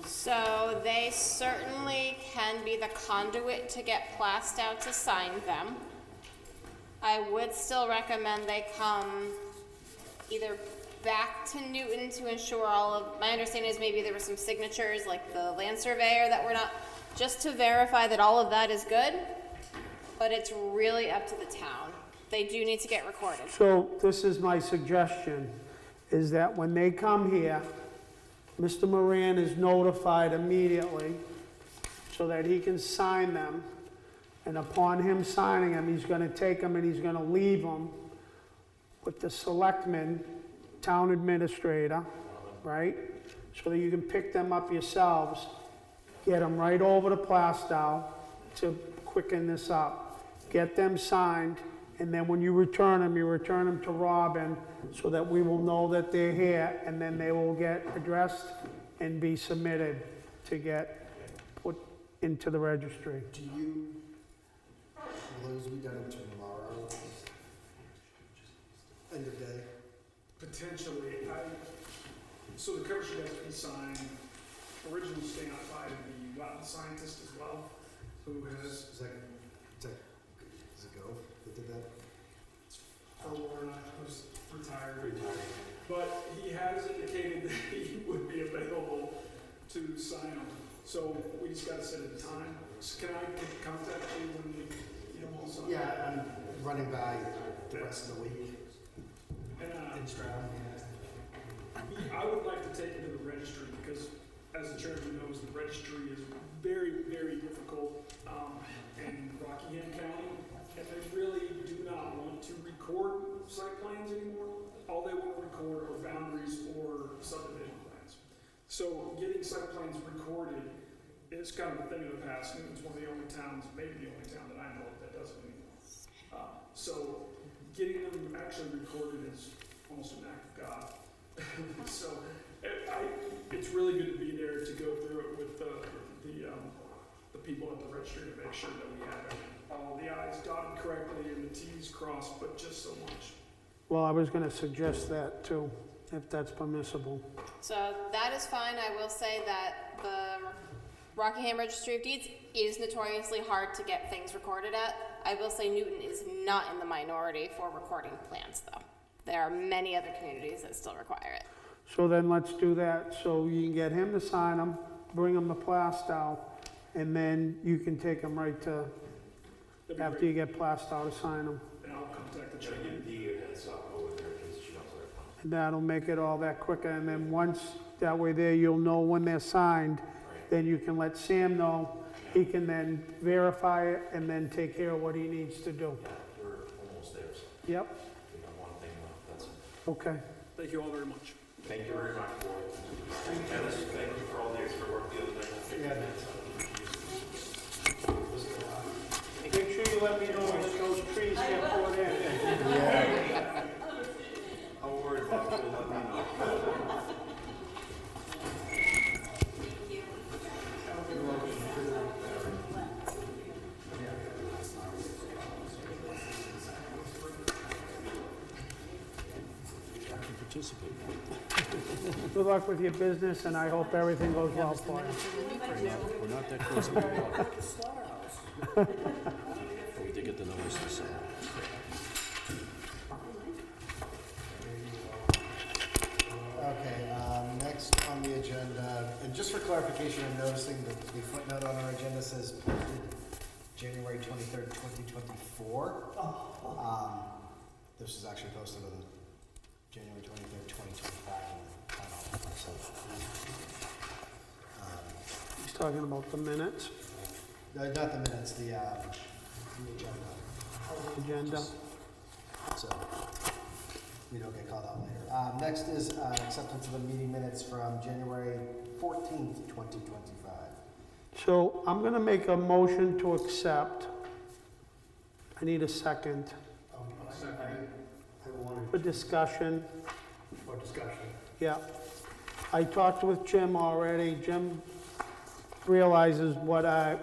So they certainly can be the conduit to get Plaistow to sign them. I would still recommend they come either back to Newton to ensure all of, my understanding is maybe there were some signatures, like the land surveyor, that were not, just to verify that all of that is good, but it's really up to the town. They do need to get recorded. So this is my suggestion, is that when they come here, Mr. Moran is notified immediately so that he can sign them. And upon him signing them, he's gonna take them and he's gonna leave them with the selectman, town administrator, right? So that you can pick them up yourselves, get them right over to Plaistow to quicken this up. Get them signed, and then when you return them to Robin so that we will know that they're here, and then they will get addressed and be submitted to get put into the registry. Do you, will those be done tomorrow? End of day? Potentially, so the cover sheet has to be signed, originally staying outside of the wetland scientist as well, who has, Does it go? Who did that? Warren, who's retired. But he has indicated that he would be available to sign them. So we just gotta set a time. So can I contact you when you want to sign? Yeah, I'm running by the rest of the week And, in Stroud. I would like to take it to the registry because, as the chairman knows, the registry is very, very difficult in Rockingham County, and they really do not want to record site plans anymore. All they want to record are boundaries or subdivision plans. So getting site plans recorded is kind of a thing of the past. Newton's one of the only towns, maybe the only town that I know of that does it anymore. So getting them actually recorded is almost an act of God. So it's really good to be there to go through it with the people at the registry to make sure that we have all the I's dotted correctly and the T's crossed, but just so much. Well, I was gonna suggest that too, if that's permissible. So that is fine. I will say that the Rockingham Registry of Deeds is notoriously hard to get things recorded at. I will say Newton is not in the minority for recording plans, though. There are many other communities that still require it. So then let's do that, so you can get him to sign them, bring them to Plaistow, and then you can take them right to, after you get Plaistow to sign them. And I'll contact the chairman. Give Dee a heads up over there, because she knows where to come. And that'll make it all that quicker, and then once, that way there, you'll know when they're signed, then you can let Sam know, he can then verify it, and then take care of what he needs to do. Yeah, we're almost there, so Yep, we got one thing left, that's it. okay. Thank you all very much. Thank you very much for it. Dennis, thank you for all the extra work the other night. Make sure you let me know when those trees get poured in. Don't worry about it, let me know. Good luck with your business, and I hope everything goes well for you. We're not that close to the water. We did get the notice to sell. And just for clarification, I'm noticing that the footnote on our agenda says posted January 23rd, 2024. This is actually posted on January 23rd, 2025. He's talking about the minutes, Not the minutes, the agenda. agenda. So we don't get called out later. Next is acceptance of the meeting minutes from January 14th, 2025. So I'm gonna make a motion to accept. I need a second I wanted for discussion. for discussion. Yeah. I talked with Jim already. Jim realizes what I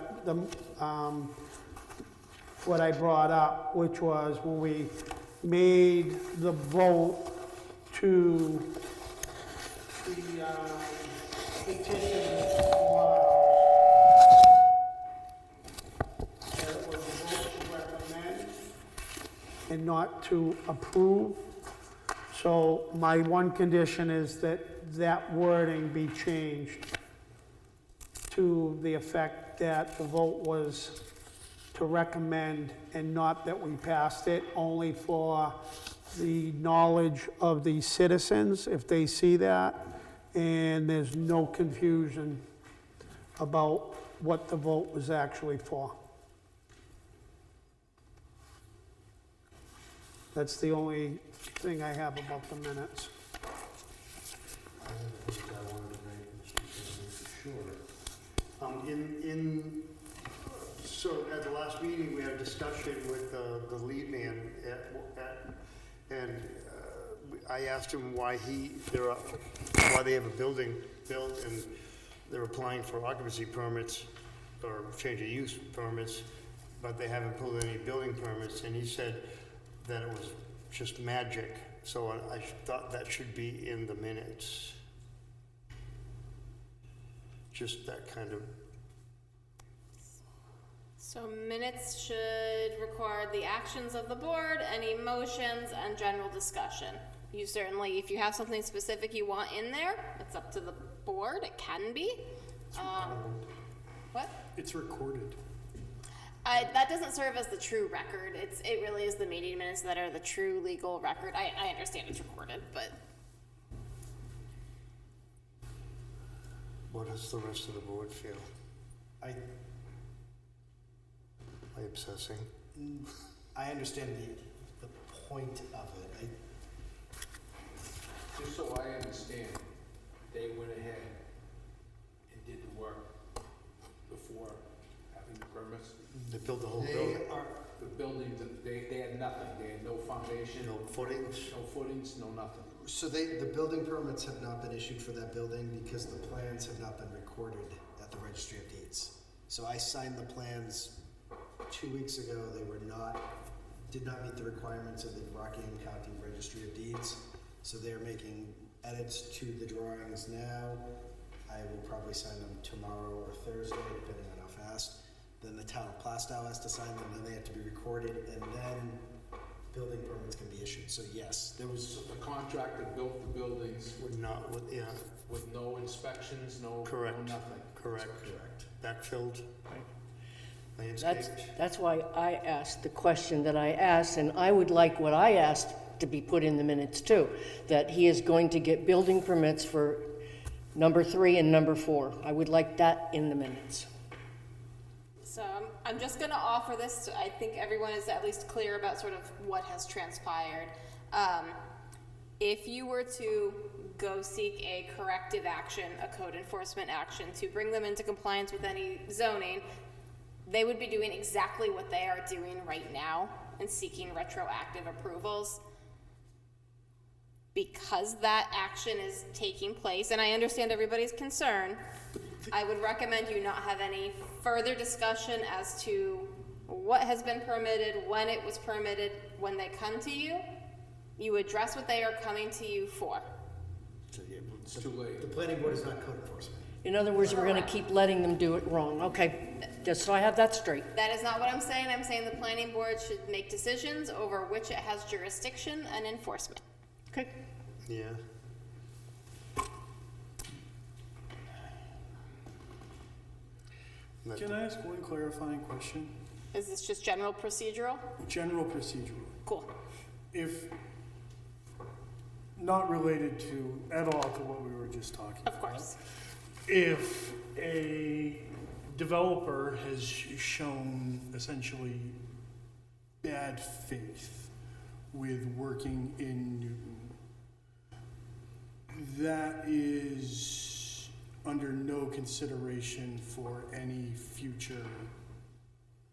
brought up, which was when we made the vote to the petition for that it was a vote to recommend and not to approve. So my one condition is that that wording be changed to the effect that the vote was to recommend and not that we passed it, only for the knowledge of the citizens, if they see that, and there's no confusion about what the vote was actually for. That's the only thing I have about the minutes. So at the last meeting, we had a discussion with the lead man and I asked him why they have a building built and they're applying for occupancy permits or change of use permits, but they haven't pulled any building permits, and he said that it was just magic. So I thought that should be in the minutes. Just that kind of. So minutes should record the actions of the board, any motions, and general discussion. You certainly, if you have something specific you want in there, it's up to the board, it can be. What? It's recorded. That doesn't serve as the true record. It really is the meeting minutes that are the true legal record. I understand it's recorded, but. What does the rest of the board feel? Am I obsessing? I understand the point of it. Just so I understand, they went ahead and did the work before having the permits? They built the whole building? The buildings, they had nothing, they had no foundation. No footings? No footings, no nothing. So the building permits have not been issued for that building because the plans have not been recorded at the Registry of Deeds. So I signed the plans 2 weeks ago. They did not meet the requirements of the Rockingham County Registry of Deeds. So they're making edits to the drawings now. I will probably sign them tomorrow or Thursday, depending on how fast. Then the town of Plaistow has to sign them, then they have to be recorded, and then building permits can be issued. So yes, there was. So the contractor built the buildings with no inspections, no nothing. Correct. Backfilled. That's why I asked the question that I asked, and I would like what I asked to be put in the minutes too, that he is going to get building permits for number 3 and number 4. I would like that in the minutes. So I'm just gonna offer this, so I think everyone is at least clear about sort of what has transpired. If you were to go seek a corrective action, a code enforcement action, to bring them into compliance with any zoning, they would be doing exactly what they are doing right now and seeking retroactive approvals. Because that action is taking place, and I understand everybody's concern, I would recommend you not have any further discussion as to what has been permitted, when it was permitted. When they come to you, you address what they are coming to you for. It's too late. The planning board is not code enforcement. In other words, we're going to keep letting them do it wrong. Okay, just so I have that straight. That is not what I'm saying. I'm saying the planning board should make decisions over which it has jurisdiction and enforcement. Okay. Yeah. Can I ask one clarifying question? Is this just general procedural? General procedural. Cool. If, not related to, at all to what we were just talking about. Of course. If a developer has shown essentially bad faith with working in Newton, that is under no consideration for any future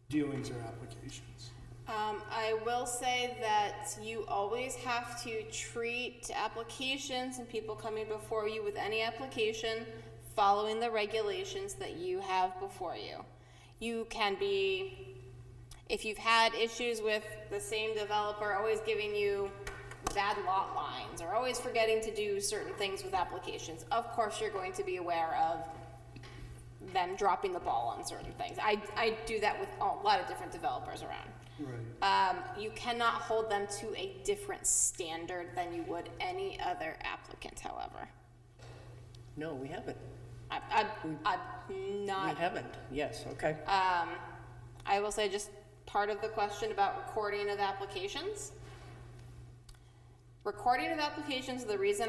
dealings or applications. I will say that you always have to treat applications and people coming before you with any application following the regulations that you have before you. You can be, if you've had issues with the same developer always giving you bad lot lines or always forgetting to do certain things with applications, of course you're going to be aware of them dropping the ball on certain things. I do that with a lot of different developers around. Right. You cannot hold them to a different standard than you would any other applicant, however. No, we haven't. I'm not. We haven't, yes, okay. I will say just part of the question about recording of applications. Recording of applications, the reason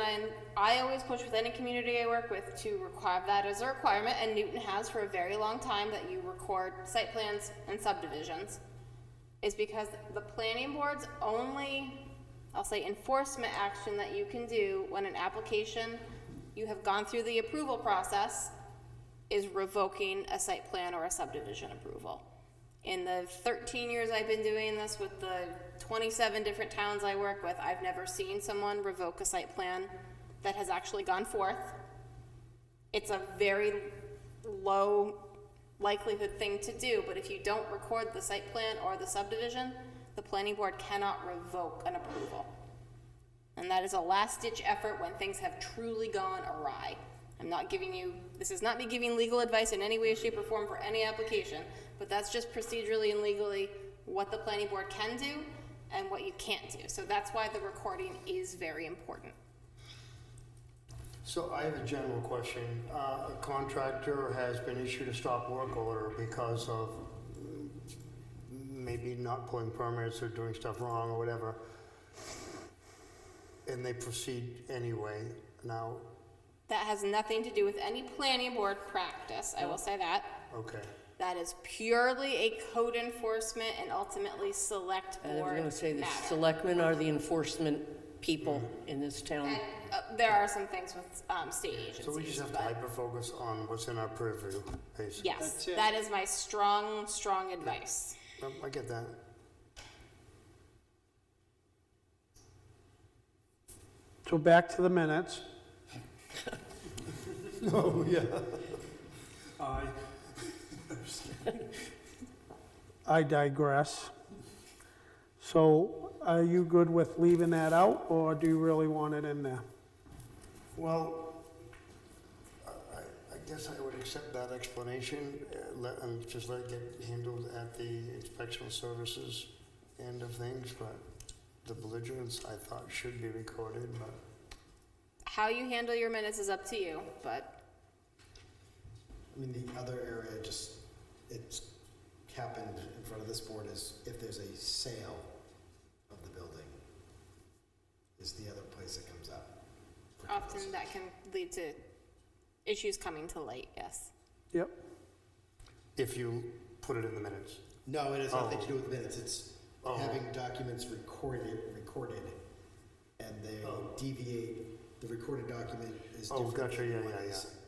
I always push with any community I work with to require that as a requirement, and Newton has for a very long time, that you record site plans and subdivisions, is because the planning board's only, I'll say, enforcement action that you can do when an application, you have gone through the approval process, is revoking a site plan or a subdivision approval. In the 13 years I've been doing this with the 27 different towns I work with, I've never seen someone revoke a site plan that has actually gone forth. It's a very low likelihood thing to do, but if you don't record the site plan or the subdivision, the planning board cannot revoke an approval. And that is a last-ditch effort when things have truly gone awry. I'm not giving you, this is not me giving legal advice in any way, shape, or form for any application, but that's just procedurally and legally what the planning board can do and what you can't do. So that's why the recording is very important. So I have a general question. A contractor has been issued a stop work order because of maybe not pulling permits or doing stuff wrong or whatever, and they proceed anyway. Now, that has nothing to do with any planning board practice, I will say that. okay. That is purely a code enforcement and ultimately select And I was board gonna say, the matter. selectmen are the enforcement people in this town. And there are some things with state agencies. So we just have to but hyper-focus on what's in our purview, basically. yes, that is my strong advice. I get that. So back to the minutes. Oh, yeah. I digress. So are you good with leaving that out, or do you really want it in there? Well, I guess I would accept that explanation, and just let it get handled at the inspectional services end of things, but the belligerents, I thought, should be recorded, but. How you handle your minutes is up to you, but I mean, the other area, it's happened in front of this board, is if there's a sale of the building, is the other place that comes up. often that can lead to issues coming to light, yes. Yep. If you put it in the minutes. No, it has nothing to do with minutes, it's Oh. having documents recorded, and they deviate, the recorded document is Oh, different gotcha, than yeah, what yeah, is yeah.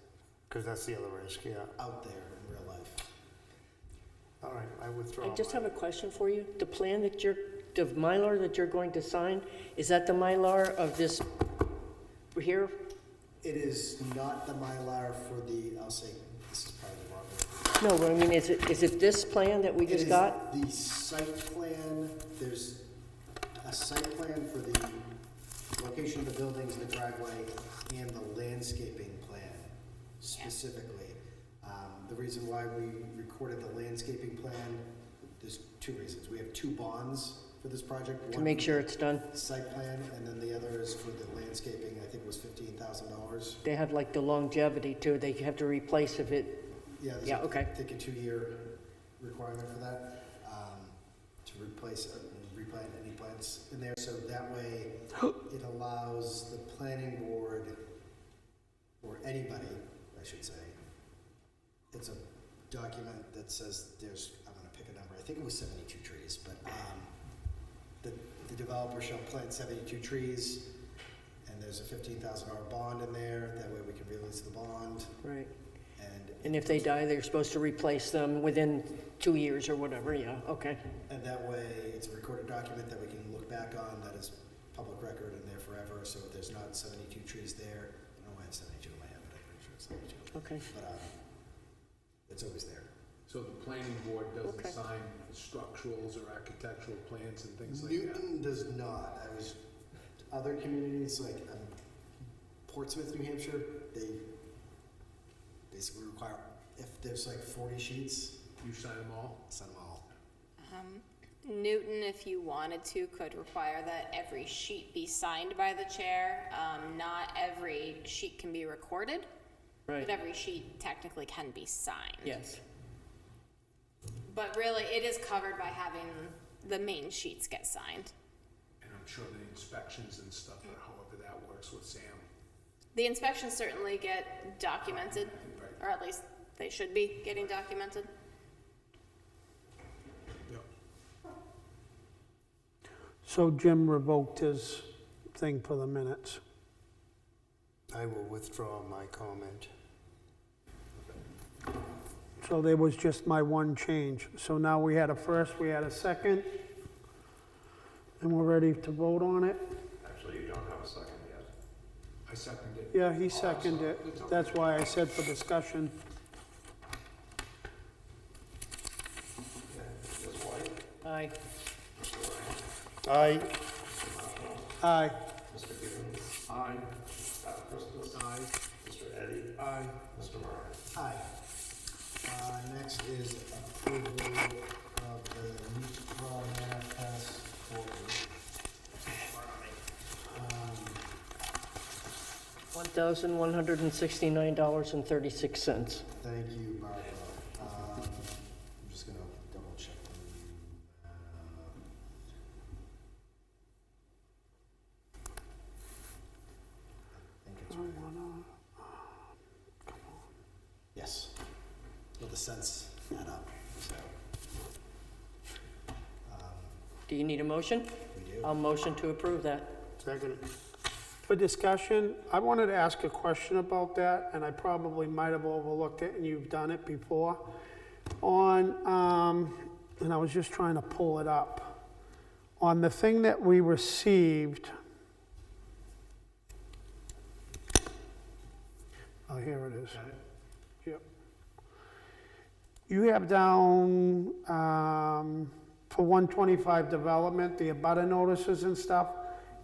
Because that's the other risk, yeah. out there in real life. All right, I withdraw. I just mine. have a question for you. The plan that the Mylar that you're going to sign, is that the Mylar of this here? It is not the Mylar for the, I'll say, this is probably the wrong word. No, but I mean, is it this plan that we just got? It is the site plan, there's a site plan for the location of the buildings, the driveway, and the landscaping plan specifically. The reason why we recorded the landscaping plan, there's two reasons. We have two bonds for this project. To make sure it's done? Site plan, and then the other is for the landscaping, I think it was $15,000. They have like the longevity too. They have to replace if it Yeah, there's Yeah, okay. I think a 2-year requirement for that, to replace and replant any plants in there. So that way, it allows the planning board, or anybody, I should say, it's a document that says there's, I'm gonna pick a number, I think it was 72 trees, but, the developer shall plant 72 trees, and there's a $15,000 bond in there, that way we can release the bond, Right. and. And if they die, they're supposed to replace them within 2 years or whatever, yeah, okay. And that way, it's a recorded document that we can look back on, that is public record and there forever, so if there's not 72 trees there, I don't know why I have 72 in my head, but I'm pretty sure it's 72. Okay. But, it's always there. So the planning board doesn't Okay. sign structurals or architectural plans and things like that? Newton does not. Other communities, like, Portsmouth, New Hampshire, they basically require, if there's like 40 sheets, You sign them all? sign them all. Newton, if you wanted to, could require that every sheet be signed by the chair. Not every sheet can be recorded, Right, but every sheet technically can be signed. yes. But really, it is covered by having the main sheets get signed. And I'm sure the inspections and stuff, or however that works with Sam. The inspections certainly get documented, or at least they should be getting documented. Yep. So Jim revoked his thing for the minutes. I will withdraw my comment. So there was just my one change. So now we had a first, we had a second, and we're ready to vote on it? Actually, you don't have a second yet. I second it. Yeah, he seconded it. That's why I said for discussion. Ms. White? Aye. Aye. Aye. Mr. Gibbons? Aye. Dr. Christmas? Aye. Mr. Eddy? Aye. Mr. Moran? Aye. Next is approval of the NPREA Manifest for, $1,169.36. thank you, Barbara. I'm just gonna double check. I think it's right. Yes. Well, the cents add up, so. Do you need a motion? We do. I'll motion to approve that. Second. For discussion, I wanted to ask a question about that, and I probably might have overlooked it, and you've done it before. And I was just trying to pull it up. On the thing that we received, oh, here it is. Yep. You have down, for 125 development, the abutter notices and stuff,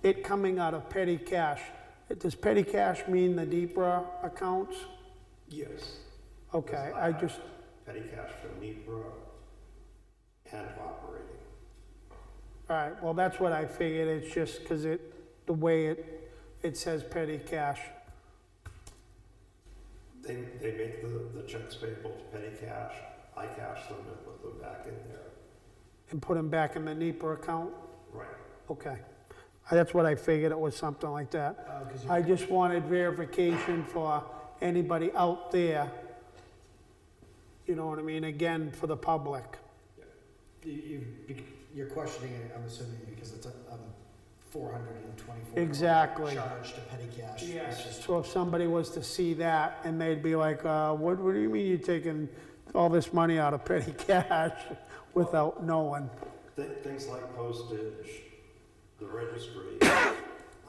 it coming out of petty cash. Does petty cash mean the NPREA accounts? Yes. Okay, I just, Petty cash for NPREA and operating. all right, well, that's what I figured, it's just because the way it says petty cash. They make the checks payable to petty cash. I cash them and put them back in there. And put them back in the NPREA account? Right. Okay. That's what I figured, it was something like that. I just wanted verification for anybody out there, you know what I mean, again, for the public. You're questioning it, I'm assuming, because it's a $424 Exactly. charge to petty cash. It's just- So if somebody was to see that, and they'd be like, what do you mean you're taking all this money out of petty cash without knowing? Things like postage, the registry,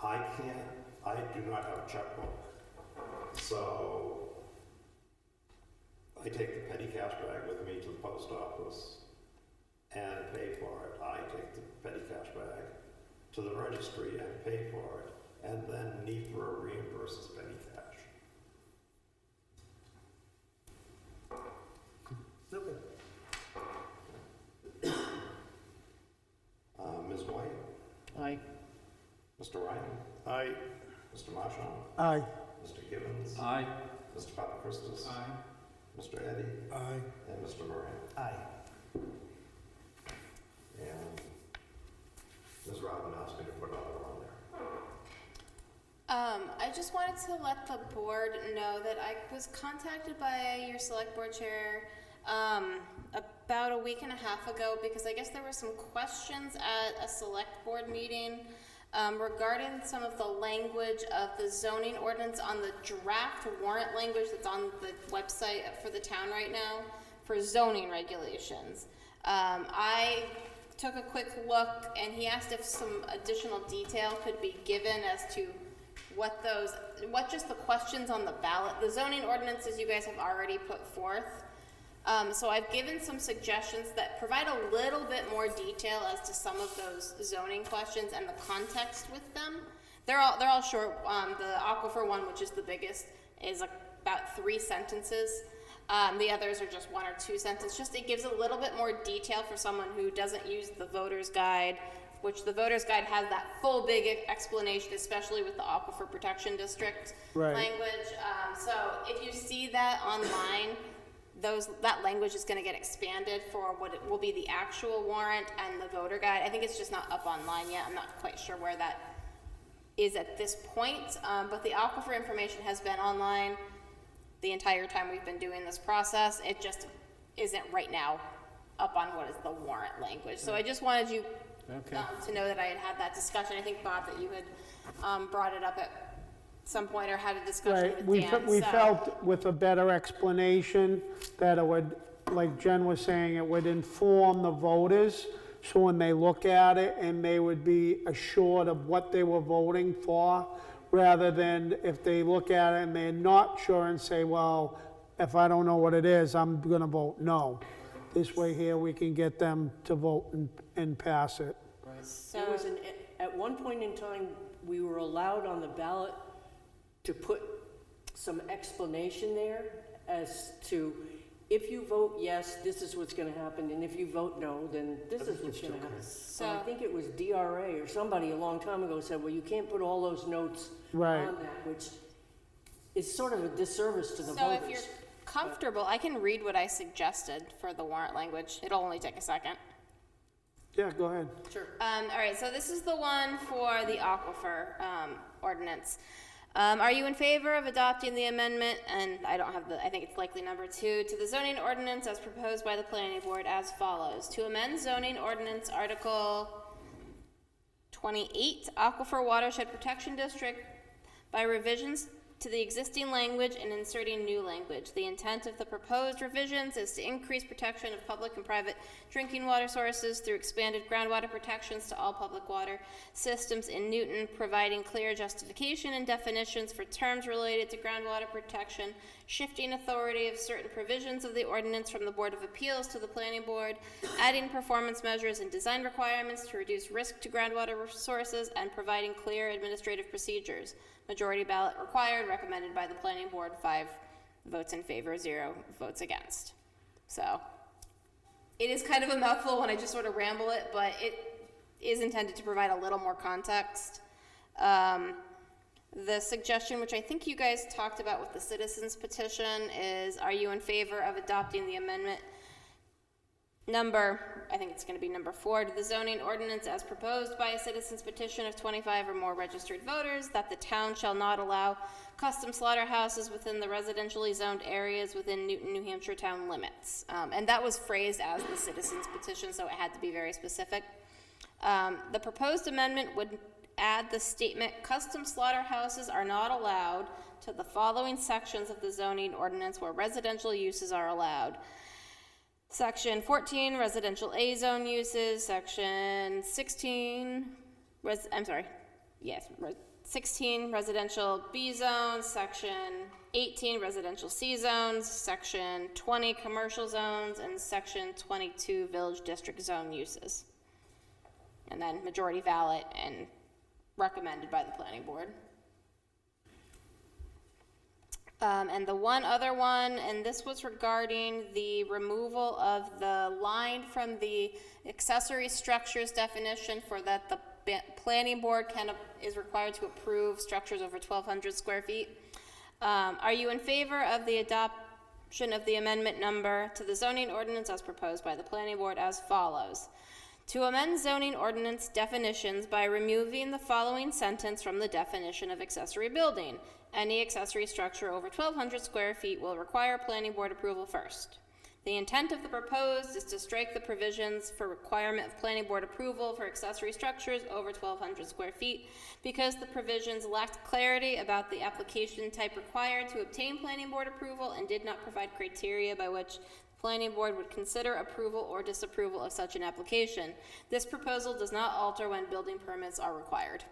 I do not have a checkbook. So I take the petty cash bag with me to the post office and pay for it. I take the petty cash bag to the registry and pay for it. And then NPREA reimburses petty cash. Ms. White? Aye. Mr. Ryan? Aye. Mr. Marshall? Aye. Mr. Gibbons? Aye. Mr. Papakristos? Aye. Mr. Eddy, Aye. and Mr. Moran. Aye. And Ms. Robin asked me to put another on there. I just wanted to let the board know that I was contacted by your select board chair, about a week and a half ago, because I guess there were some questions at a select board meeting, regarding some of the language of the zoning ordinance on the draft warrant language that's on the website for the town right now for zoning regulations. I took a quick look, and he asked if some additional detail could be given as to what just the questions on the ballot, the zoning ordinances you guys have already put forth. So I've given some suggestions that provide a little bit more detail as to some of those zoning questions and the context with them. They're all short. The aquifer one, which is the biggest, is about 3 sentences. The others are just 1 or 2 sentences. Just it gives a little bit more detail for someone who doesn't use the voter's guide, which the voter's guide has that full big explanation, especially with the Aquifer Protection District language. So if you see that online, that language is going to get expanded for what it will be the actual warrant and the voter guide. I think it's just not up online yet. I'm not quite sure where that is at this point, but the aquifer information has been online the entire time we've been doing this process. It just isn't right now up on what is the warrant language. So I just wanted you to know that I had that discussion. I think, Bob, that you had brought it up at some point or had a discussion with Dan. We felt with a better explanation that it would, like Jen was saying, it would inform the voters, so when they look at it and they would be assured of what they were voting for, rather than if they look at it and they're not sure and say, well, if I don't know what it is, I'm gonna vote no. This way here, we can get them to vote and pass it. So there was at one point in time, we were allowed on the ballot to put some explanation there as to, if you vote yes, this is what's gonna happen, and if you vote no, then this is what's gonna happen. So I think it was DRA or somebody a long time ago said, well, you can't put all those notes on that, which is sort of a disservice to the voters. So if you're comfortable, I can read what I suggested for the warrant language. It'll only take a second. Yeah, go ahead. Sure. All right, so this is the one for the aquifer ordinance. Are you in favor of adopting the amendment, and I think it's likely number 2, to the zoning ordinance as proposed by the planning board as follows? To amend zoning ordinance article 28, Aquifer Watershed Protection District, by revisions to the existing language and inserting new language. The intent of the proposed revisions is to increase protection of public and private drinking water sources through expanded groundwater protections to all public water systems in Newton, providing clear justification and definitions for terms related to groundwater protection, shifting authority of certain provisions of the ordinance from the Board of Appeals to the Planning Board, adding performance measures and design requirements to reduce risk to groundwater sources, and providing clear administrative procedures. Majority ballot required, recommended by the planning board, 5 votes in favor, 0 votes against. So it is kind of a mouthful when I just sort of ramble it, but it is intended to provide a little more context. The suggestion, which I think you guys talked about with the citizens petition, is, are you in favor of adopting the amendment I think it's going to be number 4, to the zoning ordinance as proposed by a citizen's petition of 25 or more registered voters, that the town shall not allow custom slaughterhouses within the residentially zoned areas within Newton, New Hampshire town limits. And that was phrased as the citizen's petition, so it had to be very specific. The proposed amendment would add the statement, custom slaughterhouses are not allowed, to the following sections of the zoning ordinance where residential uses are allowed. Section 14, residential A zone uses. Section 16, 16, residential B zones. Section 18, residential C zones. Section 20, commercial zones. And Section 22, village district zone uses. And then majority ballot and recommended by the planning board. And the one other one, and this was regarding the removal of the line from the accessory structures definition for that the planning board is required to approve structures over 1,200 square feet. Are you in favor of the of the amendment number to the zoning ordinance as proposed by the planning board as follows. To amend zoning ordinance definitions by removing the following sentence from the definition of accessory building. Any accessory structure over 1,200 square feet will require planning board approval first. The intent of the proposed is to strike the provisions for requirement of planning board approval for accessory structures over 1,200 square feet because the provisions lacked clarity about the application type required to obtain planning board approval and did not provide criteria by which the planning board would consider approval or disapproval of such an application. This proposal does not alter when building permits are required.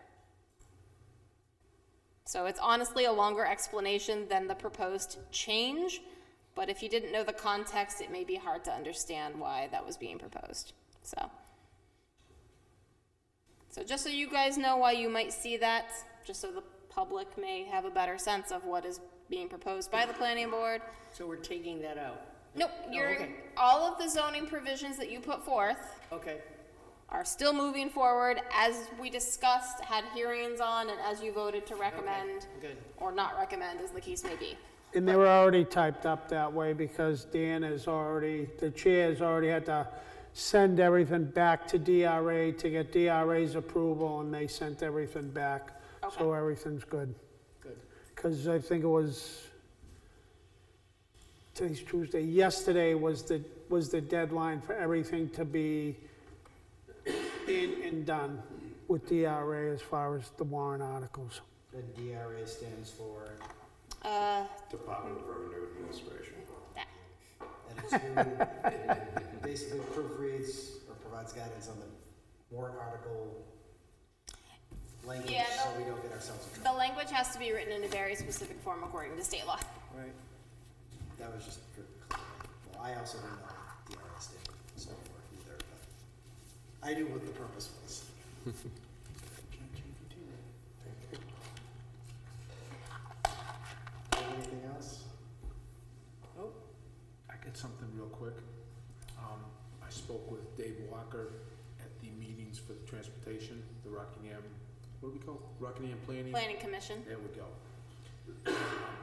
So it's honestly a longer explanation than the proposed change. But if you didn't know the context, it may be hard to understand why that was being proposed. So just so you guys know why you might see that, just so the public may have a better sense of what is being proposed by the planning board. So we're taking that out? Nope, okay. all of the zoning provisions that you put forth Okay. are still moving forward as we discussed, had hearings on, and as you voted to recommend Good. or not recommend, as the case may be. And they were already typed up that way because the chair has already had to send everything back to DRA to get DRA's approval, and they sent everything back. So everything's good. Good. Because I think it was, today's Tuesday, yesterday was the deadline for everything to be in and done with DRA as far as the warrant articles. The DRA stands for, Department of Revenue Administration. and it's who basically proofreads or provides guidance on the warrant article language, Yeah, so we don't get ourselves in The trouble. language has to be written in a very specific form according to state law. Right. That was just for clarity. Well, I also didn't know DRA standard and so forth either, but I knew what the purpose was. Anything else? Nope. I get something real quick. I spoke with Dave Walker at the meetings for the transportation, the Rockingham, what do we call it? Rockingham Planning? Planning Commission. There we go.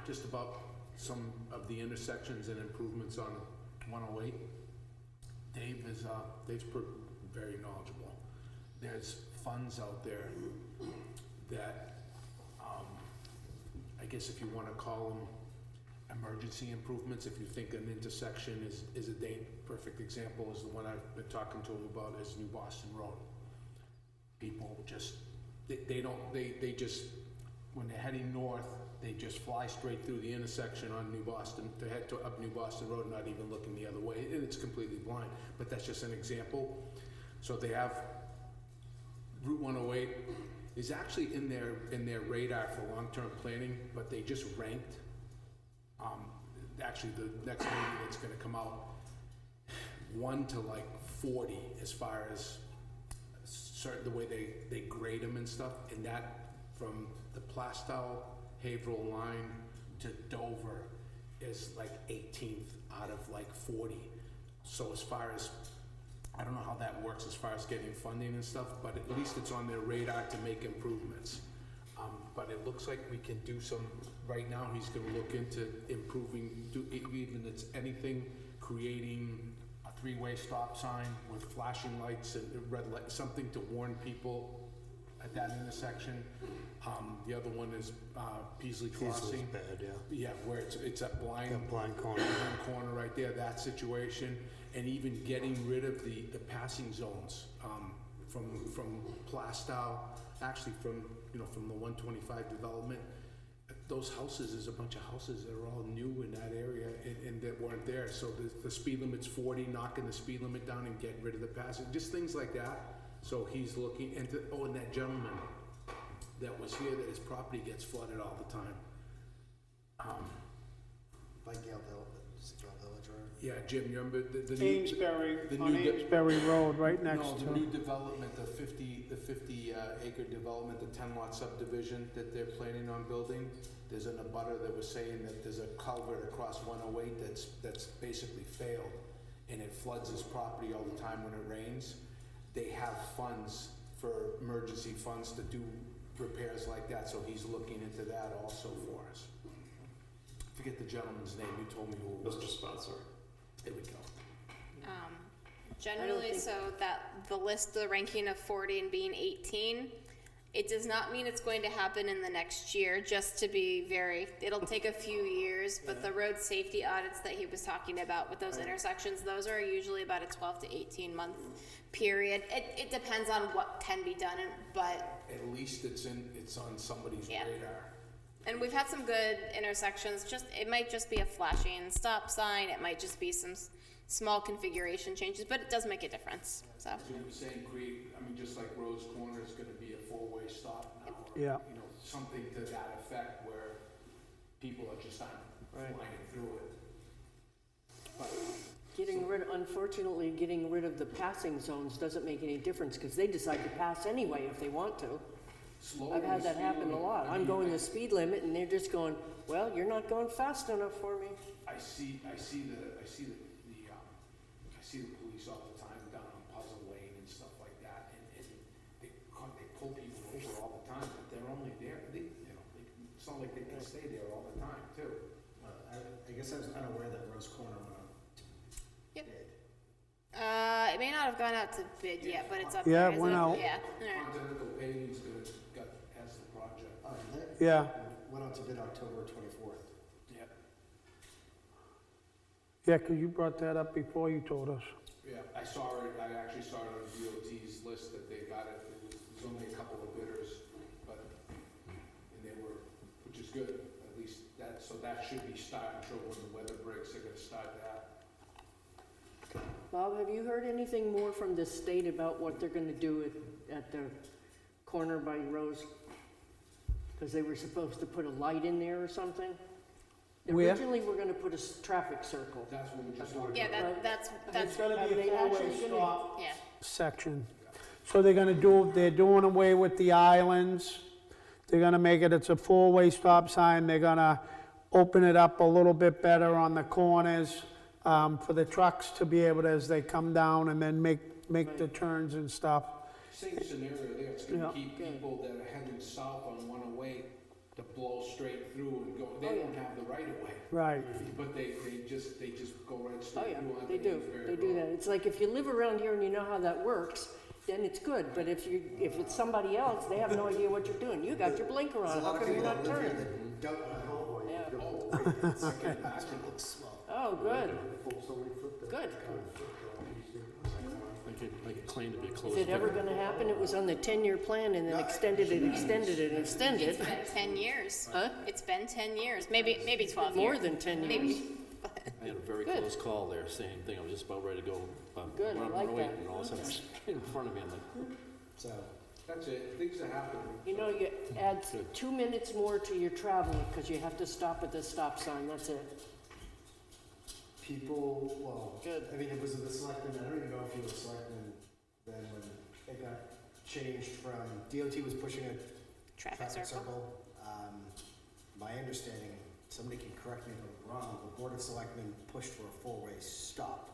Just about some of the intersections and improvements on 108. Dave's very knowledgeable. There's funds out there that, I guess if you want to call them emergency improvements, if you think an intersection is a perfect example is the one I've been talking to him about is New Boston Road. People just, they just, when they're heading north, they just fly straight through the intersection on New Boston to head to up New Boston Road, not even looking the other way, and it's completely blind. But that's just an example. So they have Route 108 is actually in their radar for long-term planning, but they just ranked. Actually, the next meeting that's going to come out 1 to like 40 as far as certain the way they grade them and stuff, and that from the Plaistow Haverhill line to Dover is like 18th out of like 40. So as far as, I don't know how that works as far as getting funding and stuff, but at least it's on their radar to make improvements. But it looks like we can do some, right now he's gonna look into improving, even if it's anything, creating a 3-way stop sign with flashing lights and red light, something to warn people at that intersection. The other one is Peasley Crossing. Bad, yeah. Yeah, where it's a blind corner. corner right there, that situation, and even getting rid of the passing zones from Plaistow, actually from the 125 development. Those houses, there's a bunch of houses that are all new in that area and that weren't there. So the speed limit's 40, knocking the speed limit down and getting rid of the passing, just things like that. So he's looking into, and that gentleman that was here, that his property gets flooded all the time. By Gale Village Road? Yeah, Jim, you remember the new... Amesbury, the on new Amesbury Road, right next No, to the new it. development, the 50 acre development, the 10-lot subdivision that they're planning on building. There's an abutter that was saying that there's a culvert across 108 that's basically failed, and it floods his property all the time when it rains. They have funds for emergency funds to do repairs like that, so he's looking into that also for us. forget the gentleman's name, you told me who it was. Mr. Spencer. There we go. Generally, so that the list, the ranking of 40 and being 18, it does not mean it's going to happen in the next year, just to be it'll take a few years, but the road safety audits that he was talking about with those intersections, those are usually about a 12 to 18 month period. It depends on what can be done, but. At least it's on somebody's radar. And we've had some good intersections, it might just be a flashing stop sign, it might just be some small configuration changes, but it does make a difference, so. So you were saying just like Rose Corner is gonna be a four-way stop now, or, Yeah. Something to that effect where people are just not flying through it. Unfortunately, getting rid of the passing zones doesn't make any difference, because they decide to pass anyway if they want to. I've had that happen a lot. I'm going the speed limit, and they're just going, well, you're not going fast enough for me. I see the police all the time down on Puzzle Lane and stuff like that, and they pull people over all the time, but they're only there, it's not like they can stay there all the time, too. I guess I was unaware that Rose Corner went out to Yep. bid. It may not have gone out to bid yet, but it's up Yeah, there. it went out. Yeah. All right. Continental Paving's has the project. Oh, did it? Yeah, Went out to bid October 24th. Yep. yeah, because you brought that up before you told us. Yeah, I actually saw it on DOT's list that they got it, there's only a couple of bidders, which is good, at least so that should be starting, I'm sure when the weather breaks, they're gonna start that. Bob, have you heard anything more from the state about what they're gonna do at the corner by Rose? Because they were supposed to put a light in there or something? Where? Originally, we're gonna put a traffic circle. That's what we just talked Yeah, about. that's, It's gonna Are be they a four-way actually gonna- stop yeah. section. So they're doing away with the islands. They're gonna make it's a four-way stop sign. They're gonna open it up a little bit better on the corners, for the trucks to be able to, as they come down and then make the turns and stuff. Same scenario there, it's gonna keep people that are heading south on 108 to blow straight through and go, they don't have the right of way. Right. But they just go right Oh, straight yeah, through on they do, they do that. It's like if you live around here and you know how that works, then it's good, but if it's somebody else, they have no idea what you're doing. You got your blinker on, how come you're not turning? Yeah. Oh, good. Good. I could claim to be Is close. it ever gonna happen? It was on the 10-year plan and then extended. It's been 10 years. Huh? It's been 10 years, maybe 12 More years. than 10 years. Maybe. I had a very Good. close call there, same thing, I was just about ready to go, Good, I like that. and all of a sudden, it's right in front of me, I'm like, So, That's it, things are happening. You know, you add 2 minutes more to your travel because you have to stop at the stop sign, that's it. Good. I mean, it was the selectmen, I don't even know if you were selectmen then when it got changed from, DOT was pushing a Traffic circle. My understanding, somebody can correct me if I'm wrong, the Board of Selectmen pushed for a four-way stop.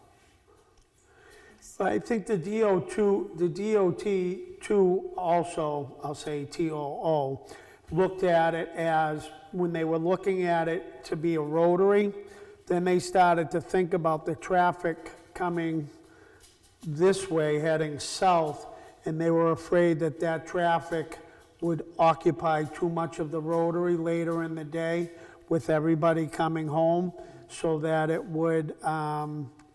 I think the DOT too also, I'll say TOO, looked at it as, when they were looking at it to be a rotary, then they started to think about the traffic coming this way, heading south, and they were afraid that that traffic would occupy too much of the rotary later in the day with everybody coming home, so that it would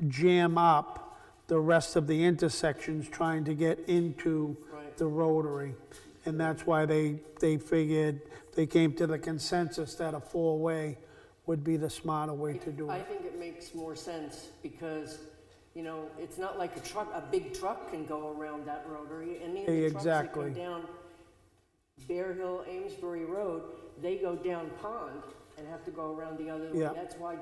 jam up the rest of the intersections trying to get into the rotary. And that's why they figured, they came to the consensus that a four-way would be the smarter way to do I it. think it makes more sense because, you know, it's not like a big truck can go around that rotary. Any of the trucks that go Exactly. down Bear Hill, Amesbury Road, they go down Pond and have to go around the other way. Yeah. That's why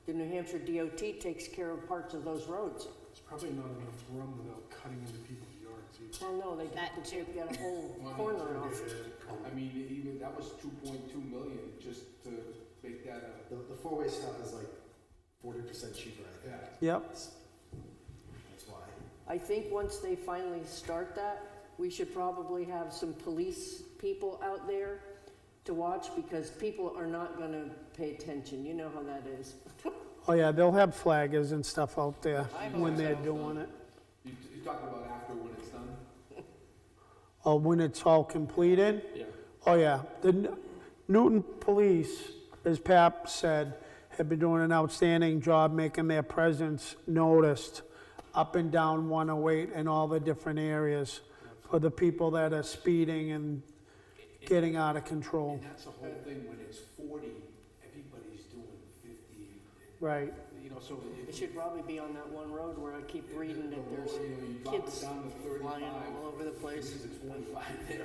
the New Hampshire DOT takes care of parts of those roads. There's probably not enough room without cutting into people's yards either. Well, no, they have to take that whole corner off. I mean, even, that was 2.2 million just to make that The four-way stop is like 40% cheaper, I think. Yep. That's why. I think once they finally start that, we should probably have some police people out there to watch because people are not gonna pay attention. You know how that is. Oh, yeah, they'll have flaggers and stuff out there I hope when they're so. doing it. You're talking about after when it's done? Oh, when it's all completed? Yeah. Oh, yeah. The Newton Police, as Pap said, have been doing an outstanding job making their presence noticed up and down 108 in all the different areas for the people that are speeding and getting out of control. And that's the whole thing, when it's 40, everybody's doing 50. Right. You know, so It should probably be on that one road where I keep reading that there's you know, you drop it kids down to 35, flying all over the place. It's 25 there.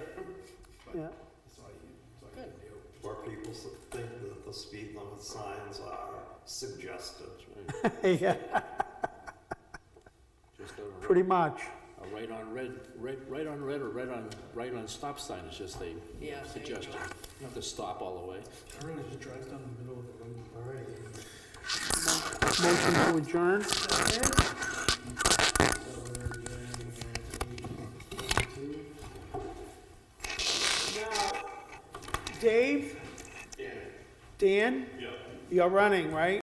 But Yeah. That's all you can do. Or people think that the speed limit signs are suggested. Yeah, Just pretty much. a right on red, right on red or right on stop sign is just a Yeah, there you suggestion. go. You don't have to stop all the way. Everyone just drives down the middle of the road. All right. Motion to adjourn. Now, Dave? Dan? Yeah. You're running, right?